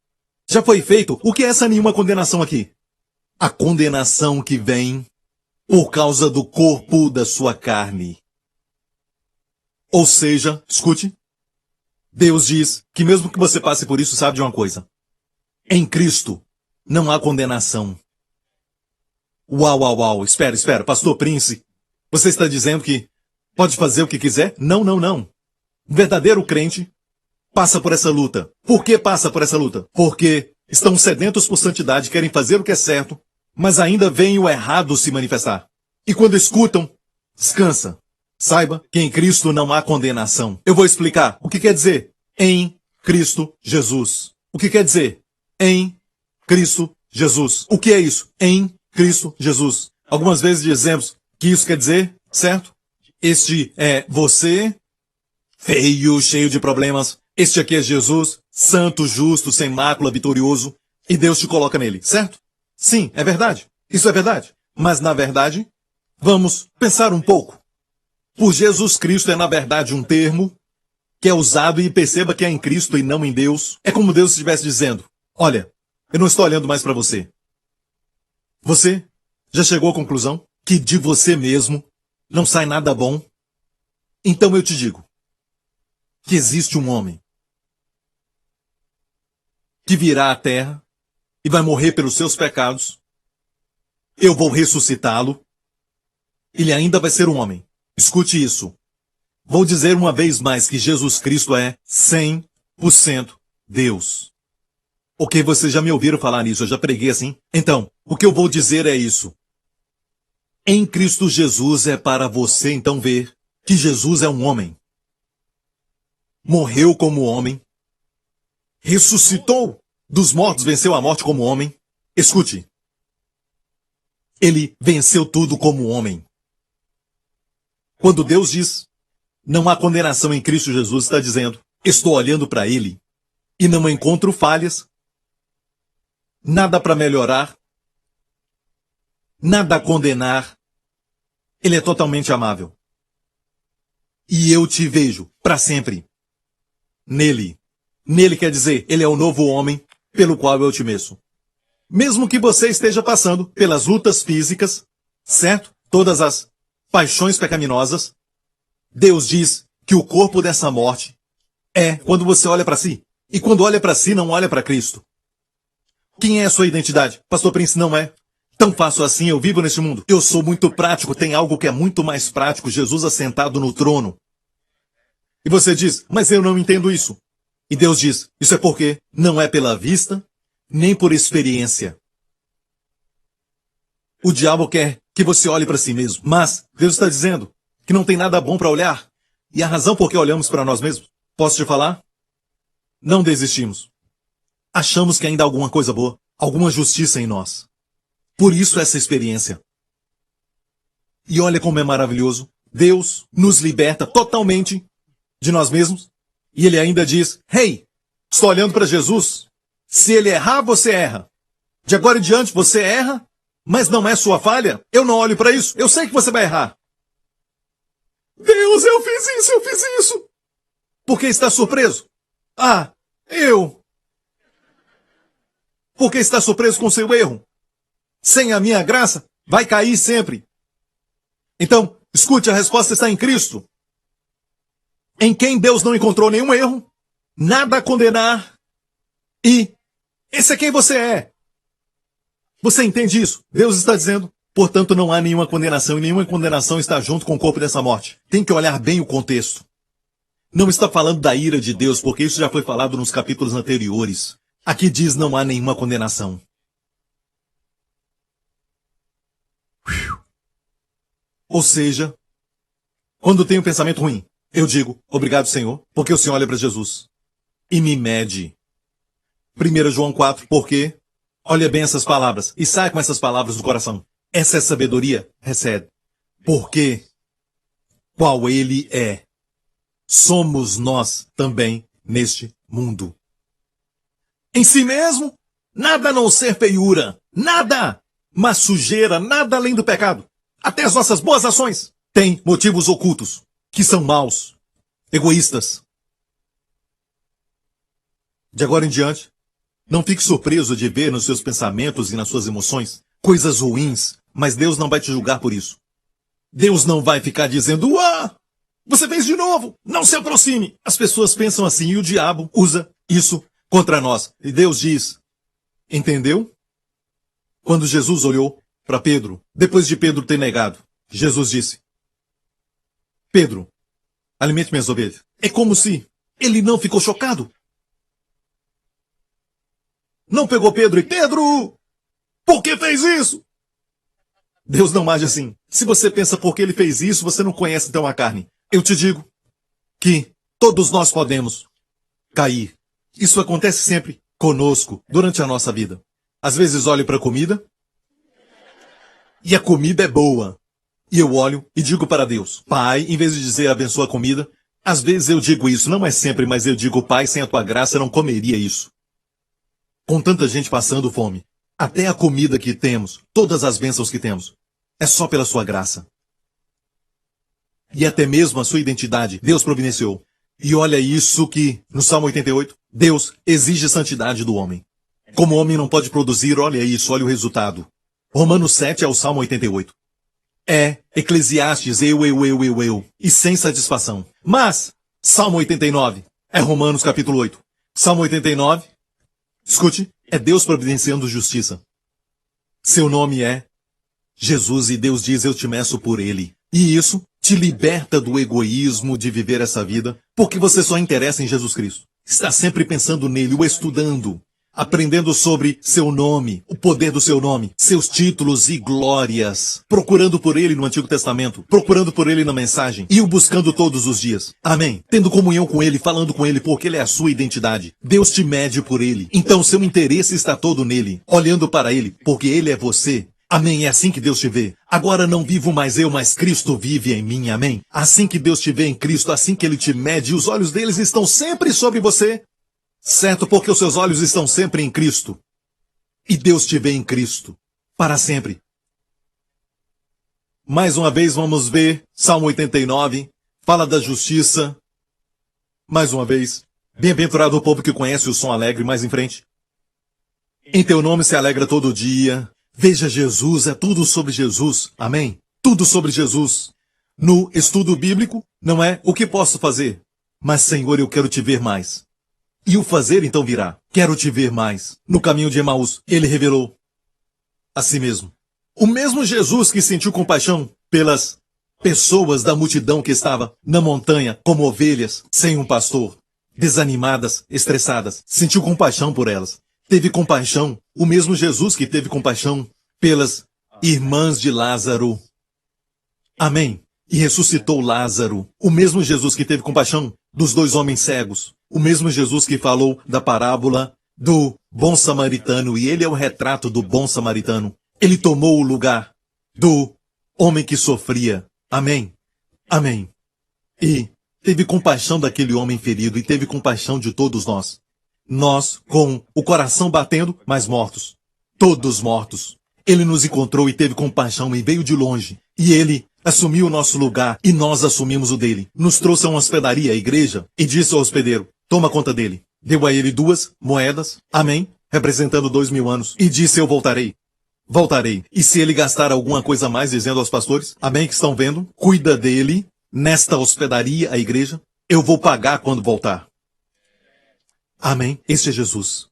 Já foi feito. O que é essa nenhuma condenação aqui? A condenação que vem por causa do corpo da sua carne. Ou seja, escute, Deus diz que mesmo que você passe por isso, sabe de uma coisa? Em Cristo não há condenação. Uau, espera, Pastor Prince, você está dizendo que pode fazer o que quiser? Não. Um verdadeiro crente passa por essa luta. Por que passa por essa luta? Porque estão sedentos por santidade, querem fazer o que é certo, mas ainda veem o errado se manifestar. E quando escutam, descansa. Saiba que em Cristo não há condenação. Eu vou explicar o que quer dizer em Cristo Jesus. O que quer dizer em Cristo Jesus? O que é isso? Em Cristo Jesus. Algumas vezes dizemos que isso quer dizer, certo? Este é você, feio, cheio de problemas. Este aqui é Jesus, santo, justo, sem mácula, vitorioso, e Deus te coloca nele, certo? Sim, é verdade. Isso é verdade. Mas, na verdade, vamos pensar um pouco. Por Jesus Cristo é, na verdade, um termo que é usado e perceba que é em Cristo e não em Deus. É como Deus estivesse dizendo, olha, eu não estou olhando mais para você. Você já chegou à conclusão que de você mesmo não sai nada bom? Então eu te digo que existe um homem que virá à terra e vai morrer pelos seus pecados. Eu vou ressuscitá-lo. Ele ainda vai ser um homem. Escute isso. Vou dizer uma vez mais que Jesus Cristo é 100% Deus. Ok, vocês já me ouviram falar nisso, eu já preguei assim. Então, o que eu vou dizer é isso. Em Cristo Jesus é para você então ver que Jesus é um homem. Morreu como homem. Ressuscitou dos mortos, venceu a morte como homem. Escute. Ele venceu tudo como homem. Quando Deus diz, não há condenação em Cristo Jesus, está dizendo, estou olhando para ele e não encontro falhas, nada para melhorar, nada a condenar. Ele é totalmente amável. E eu te vejo para sempre. Nele. Nele quer dizer, ele é o novo homem pelo qual eu te meço. Mesmo que você esteja passando pelas lutas físicas, certo? Todas as paixões pecaminosas, Deus diz que o corpo dessa morte é quando você olha para si. E quando olha para si, não olha para Cristo. Quem é a sua identidade? Pastor Prince, não é tão fácil assim, eu vivo neste mundo. Eu sou muito prático, tem algo que é muito mais prático, Jesus assentado no trono. E você diz, mas eu não entendo isso. E Deus diz, isso é porque não é pela vista, nem por experiência. O diabo quer que você olhe para si mesmo, mas Deus está dizendo que não tem nada bom para olhar. E a razão por que olhamos para nós mesmos, posso te falar? Não desistimos. Achamos que ainda há alguma coisa boa, alguma justiça em nós. Por isso essa experiência. E olha como é maravilhoso. Deus nos liberta totalmente de nós mesmos. E ele ainda diz, hey, estou olhando para Jesus. Se ele errar, você erra. De agora em diante, você erra, mas não é sua falha. Eu não olho para isso. Eu sei que você vai errar. Deus, eu fiz isso. Por que está surpreso? Ah, eu. Por que está surpreso com seu erro? Sem a minha graça, vai cair sempre. Então, escute, a resposta está em Cristo. Em quem Deus não encontrou nenhum erro, nada a condenar. E esse é quem você é. Você entende isso? Deus está dizendo, portanto não há nenhuma condenação, e nenhuma condenação está junto com o corpo dessa morte. Tem que olhar bem o contexto. Não está falando da ira de Deus, porque isso já foi falado nos capítulos anteriores. Aqui diz não há nenhuma condenação. Ou seja, quando tenho um pensamento ruim, eu digo, obrigado Senhor, porque o Senhor olha para Jesus e me mede. 1 João 4, porque, olha bem essas palavras, e sai com essas palavras do coração. Essa é sabedoria, recebe. Porque, qual ele é, somos nós também neste mundo. Em si mesmo, nada a não ser feiura, nada, mas sujeira, nada além do pecado. Até as nossas boas ações têm motivos ocultos, que são maus, egoístas. De agora em diante, não fique surpreso de ver nos seus pensamentos e nas suas emoções coisas ruins, mas Deus não vai te julgar por isso. Deus não vai ficar dizendo, você fez de novo, não se aproxime. As pessoas pensam assim e o diabo usa isso contra nós. E Deus diz, entendeu? Quando Jesus olhou para Pedro, depois de Pedro ter negado, Jesus disse, Pedro, alimente minhas ovelhas. É como se ele não ficou chocado. Não pegou Pedro e, Pedro, por que fez isso? Deus não age assim. Se você pensa por que ele fez isso, você não conhece então a carne. Eu te digo que todos nós podemos cair. Isso acontece sempre conosco, durante a nossa vida. Às vezes olho para a comida, e a comida é boa. E eu olho e digo para Deus, Pai, em vez de dizer abençoa a comida, às vezes eu digo isso, não é sempre, mas eu digo, Pai, sem a tua graça eu não comeria isso. Com tanta gente passando fome, até a comida que temos, todas as bênçãos que temos, é só pela sua graça. E até mesmo a sua identidade, Deus providenciou. E olha isso que, no Salmo 88, Deus exige santidade do homem. Como o homem não pode produzir, olha isso, olha o resultado. Romanos 7 é o Salmo 88. É Eclesiastes, eu, e sem satisfação. Mas, Salmo 89 é Romanos capítulo 8. Salmo 89, escute, é Deus providenciando justiça. Seu nome é Jesus e Deus diz, eu te meço por ele. E isso te liberta do egoísmo de viver essa vida, porque você só interessa em Jesus Cristo. Está sempre pensando nele, o estudando. aprendendo sobre seu nome, o poder do seu nome, seus títulos e glórias, procurando por ele no Antigo Testamento, procurando por ele na mensagem e o buscando todos os dias. Amém. Tendo comunhão com ele, falando com ele, porque ele é a sua identidade. Deus te mede por ele. Então seu interesse está todo nele, olhando para ele, porque ele é você. Amém, é assim que Deus te vê. Agora não vivo mais eu, mas Cristo vive em mim, amém? Assim que Deus te vê em Cristo, assim que Ele te mede, os olhos deles estão sempre sobre você. Certo, porque os seus olhos estão sempre em Cristo. E Deus te vê em Cristo, para sempre. Mais uma vez vamos ver, Salmo 89, fala da justiça. Mais uma vez, bem-aventurado o povo que conhece o som alegre, mais em frente. Em teu nome se alegra todo dia. Veja Jesus, é tudo sobre Jesus. Amém? Tudo sobre Jesus. No estudo bíblico, não é o que posso fazer. Mas, Senhor, eu quero te ver mais. E o fazer então virá. Quero te ver mais. No caminho de Emaús, ele revelou a si mesmo. O mesmo Jesus que sentiu compaixão pelas pessoas da multidão que estava na montanha como ovelhas, sem um pastor, desanimadas, estressadas. Sentiu compaixão por elas. Teve compaixão, o mesmo Jesus que teve compaixão pelas irmãs de Lázaro. Amém. E ressuscitou Lázaro. O mesmo Jesus que teve compaixão dos 2 homens cegos. O mesmo Jesus que falou da parábola do bom samaritano. E ele é o retrato do bom samaritano. Ele tomou o lugar do homem que sofria. Amém. Amém. E teve compaixão daquele homem ferido e teve compaixão de todos nós. Nós, com o coração batendo, mas mortos. Todos mortos. Ele nos encontrou e teve compaixão e veio de longe. E ele assumiu o nosso lugar e nós assumimos o dele. Nos trouxe a uma hospedaria, a igreja, e disse ao hospedeiro, toma conta dele. Deu a ele 2 moedas, amém, representando 2000 anos. E disse, eu voltarei. Voltarei. E se ele gastar alguma coisa a mais, dizendo aos pastores, amém, que estão vendo, cuida dele, nesta hospedaria, a igreja, eu vou pagar quando voltar. Amém. Este é Jesus.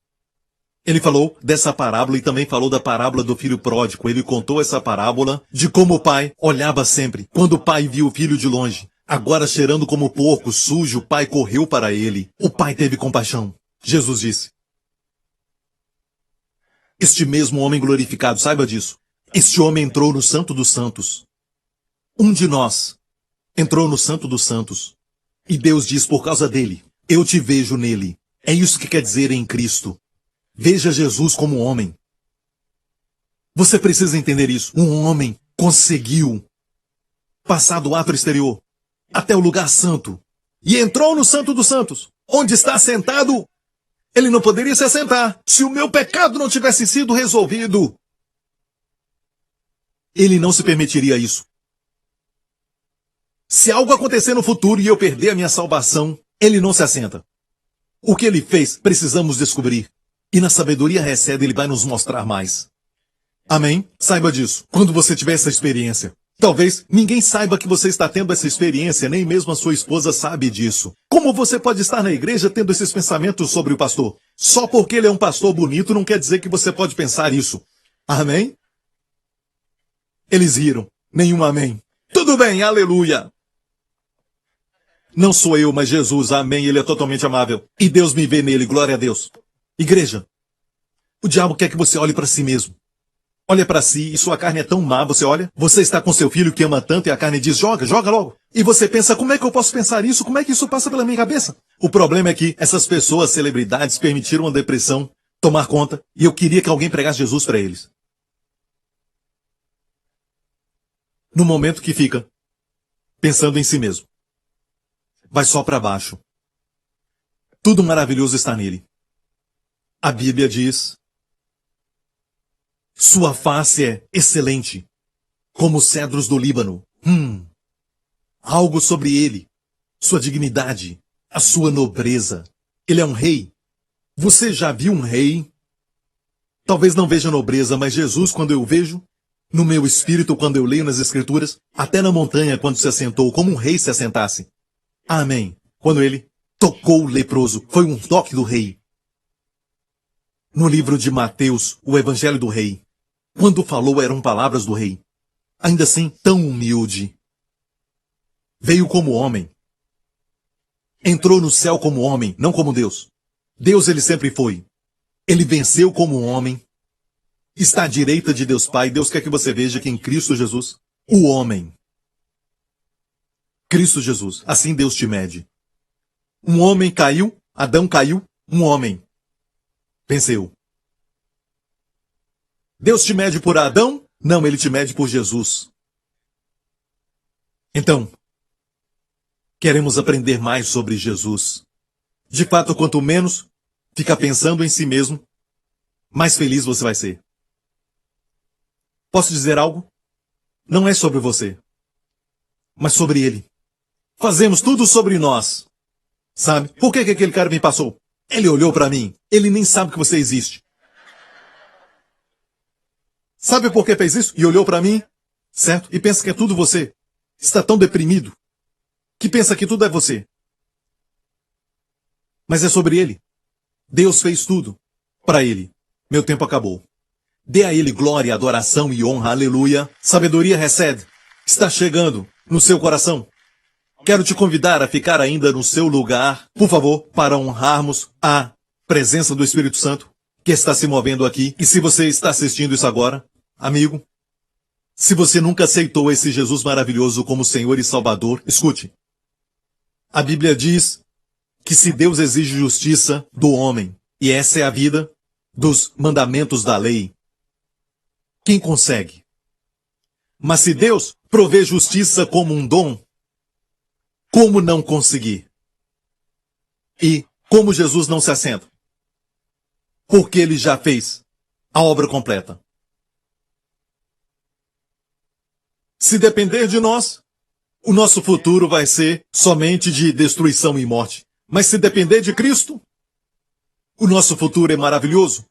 Ele falou dessa parábola e também falou da parábola do filho pródigo. Ele contou essa parábola de como o pai olhava sempre. Quando o pai viu o filho de longe, agora cheirando como porco, sujo, o pai correu para ele. O pai teve compaixão. Jesus disse, este mesmo homem glorificado, saiba disso. Este homem entrou no Santo dos Santos. Um de nós entrou no Santo dos Santos. E Deus diz por causa dele, eu te vejo nele. É isso que quer dizer em Cristo. Veja Jesus como homem. Você precisa entender isso. Um homem conseguiu passar do ato exterior até o lugar santo. E entrou no Santo dos Santos. Onde está sentado, ele não poderia se assentar. Se o meu pecado não tivesse sido resolvido, ele não se permitiria isso. Se algo acontecer no futuro e eu perder a minha salvação, ele não se assenta. O que ele fez, precisamos descobrir. E na sabedoria recebe, ele vai nos mostrar mais. Amém? Saiba disso. Quando você tiver essa experiência. Talvez ninguém saiba que você está tendo essa experiência, nem mesmo a sua esposa sabe disso. Como você pode estar na igreja tendo esses pensamentos sobre o pastor? Só porque ele é um pastor bonito não quer dizer que você pode pensar isso. Amém? Eles riram. Nenhum amém. Tudo bem, aleluia. Não sou eu, mas Jesus, amém, ele é totalmente amável. E Deus me vê nele, glória a Deus. Igreja, o diabo quer que você olhe para si mesmo. Olha para si e sua carne é tão má, você olha, você está com seu filho que ama tanto e a carne diz, joga, joga logo. E você pensa, como é que eu posso pensar isso? Como é que isso passa pela minha cabeça? O problema é que essas pessoas, celebridades, permitiram a depressão tomar conta e eu queria que alguém pregasse Jesus para eles. No momento que fica pensando em si mesmo. Vai só para baixo. Tudo maravilhoso está nele. A Bíblia diz, sua face é excelente, como os cedros do Líbano. Algo sobre ele, sua dignidade, a sua nobreza. Ele é um rei. Você já viu um rei? Talvez não veja nobreza, mas Jesus, quando eu vejo, no meu espírito, quando eu leio nas Escrituras, até na montanha, quando se assentou, como um rei se assentasse. Amém. Quando ele tocou o leproso, foi um toque do rei. No livro de Mateus, o Evangelho do Rei, quando falou eram palavras do rei. Ainda assim, tão humilde. Veio como homem. Entrou no céu como homem, não como Deus. Deus ele sempre foi. Ele venceu como um homem. Está à direita de Deus Pai. Deus quer que você veja que em Cristo Jesus, o homem. Cristo Jesus. Assim Deus te mede. Um homem caiu, Adão caiu, um homem venceu. Deus te mede por Adão? Não, ele te mede por Jesus. Então, queremos aprender mais sobre Jesus. De fato, quanto menos ficar pensando em si mesmo, mais feliz você vai ser. Posso dizer algo? Não é sobre você, mas sobre ele. Fazemos tudo sobre nós. Sabe? Por que aquele cara me passou? Ele olhou para mim. Ele nem sabe que você existe. Sabe por que fez isso? E olhou para mim, certo? E pensa que é tudo você. Está tão deprimido que pensa que tudo é você. Mas é sobre ele. Deus fez tudo para ele. Meu tempo acabou. Dê a ele glória, adoração e honra. Aleluia. Sabedoria recebe. Está chegando no seu coração. Quero te convidar a ficar ainda no seu lugar, por favor, para honrarmos a presença do Espírito Santo que está se movendo aqui. E se você está assistindo isso agora, amigo, se você nunca aceitou esse Jesus maravilhoso como Senhor e Salvador, escute. A Bíblia diz que se Deus exige justiça do homem, e essa é a vida dos mandamentos da lei, quem consegue? Mas se Deus provê justiça como um dom, como não conseguir? E como Jesus não se assenta? Porque ele já fez a obra completa. Se depender de nós, o nosso futuro vai ser somente de destruição e morte. Mas se depender de Cristo, o nosso futuro é maravilhoso,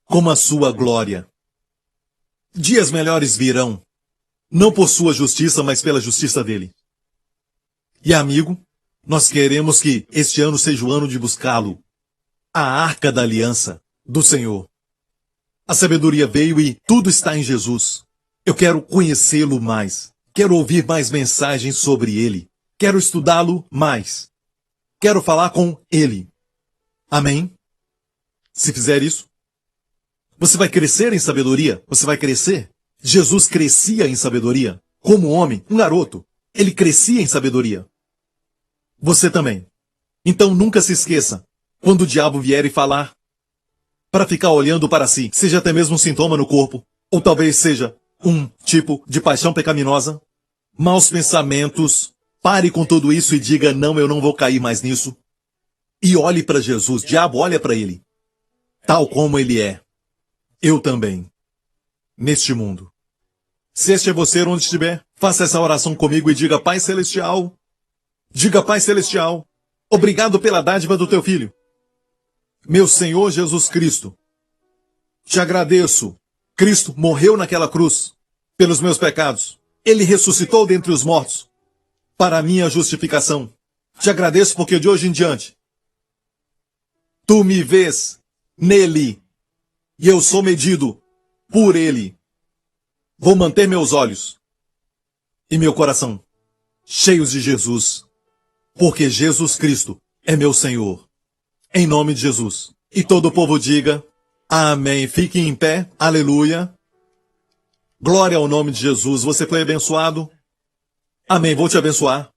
como a sua glória. Dias melhores virão, não por sua justiça, mas pela justiça dele. E amigo, nós queremos que este ano seja o ano de buscá-lo, a arca da aliança do Senhor. A sabedoria veio e tudo está em Jesus. Eu quero conhecê-lo mais. Quero ouvir mais mensagens sobre ele. Quero estudá-lo mais. Quero falar com ele. Amém? Se fizer isso, você vai crescer em sabedoria. Você vai crescer. Jesus crescia em sabedoria. Como homem, um garoto. Ele crescia em sabedoria. Você também. Então nunca se esqueça, quando o diabo vier e falar, para ficar olhando para si, seja até mesmo um sintoma no corpo, ou talvez seja um tipo de paixão pecaminosa, maus pensamentos, pare com tudo isso e diga, não, eu não vou cair mais nisso. E olhe para Jesus, diabo, olha para ele, tal como ele é. Eu também, neste mundo. Se este é você onde estiver, faça essa oração comigo e diga, Pai Celestial, diga, Pai Celestial, obrigado pela dádiva do teu Filho. Meu Senhor Jesus Cristo, te agradeço. Cristo morreu naquela cruz pelos meus pecados. Ele ressuscitou dentre os mortos para a minha justificação. Te agradeço porque de hoje em diante, tu me vês nele e eu sou medido por ele. Vou manter meus olhos e meu coração cheios de Jesus, porque Jesus Cristo é meu Senhor. Em nome de Jesus. E todo o povo diga, amém. Fique em pé, aleluia. Glória ao nome de Jesus. Você foi abençoado? Amém, vou te abençoar.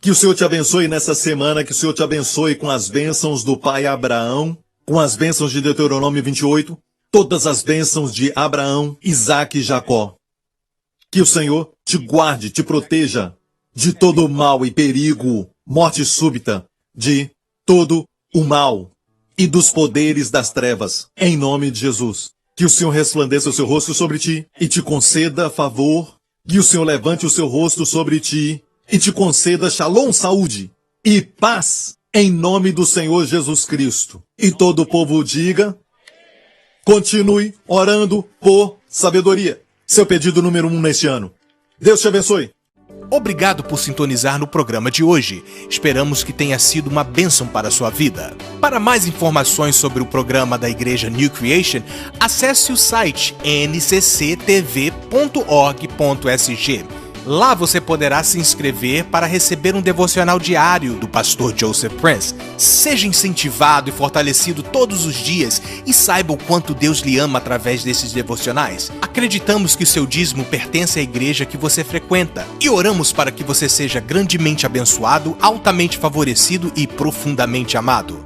Que o Senhor te abençoe nessa semana, que o Senhor te abençoe com as bênçãos do pai Abraão, com as bênçãos de Deuteronômio 28, todas as bênçãos de Abraão, Isaque e Jacó. Que o Senhor te guarde, te proteja de todo o mal e perigo, morte súbita, de todo o mal e dos poderes das trevas, em nome de Jesus. Que o Senhor resplandeça o seu rosto sobre ti e te conceda favor. Que o Senhor levante o seu rosto sobre ti e te conceda shalom, saúde e paz, em nome do Senhor Jesus Cristo. E todo o povo diga, continue orando por sabedoria. Seu pedido número 1 neste ano. Deus te abençoe. Obrigado por sintonizar no programa de hoje. Esperamos que tenha sido uma bênção para a sua vida. Para mais informações sobre o programa da Igreja New Creation, acesse o site ncctv.org.sg. Lá você poderá se inscrever para receber um devocional diário do pastor Joseph Prince. Seja incentivado e fortalecido todos os dias e saiba o quanto Deus lhe ama através desses devocionais. Acreditamos que o seu dízimo pertence à igreja que você frequenta e oramos para que você seja grandemente abençoado, altamente favorecido e profundamente amado.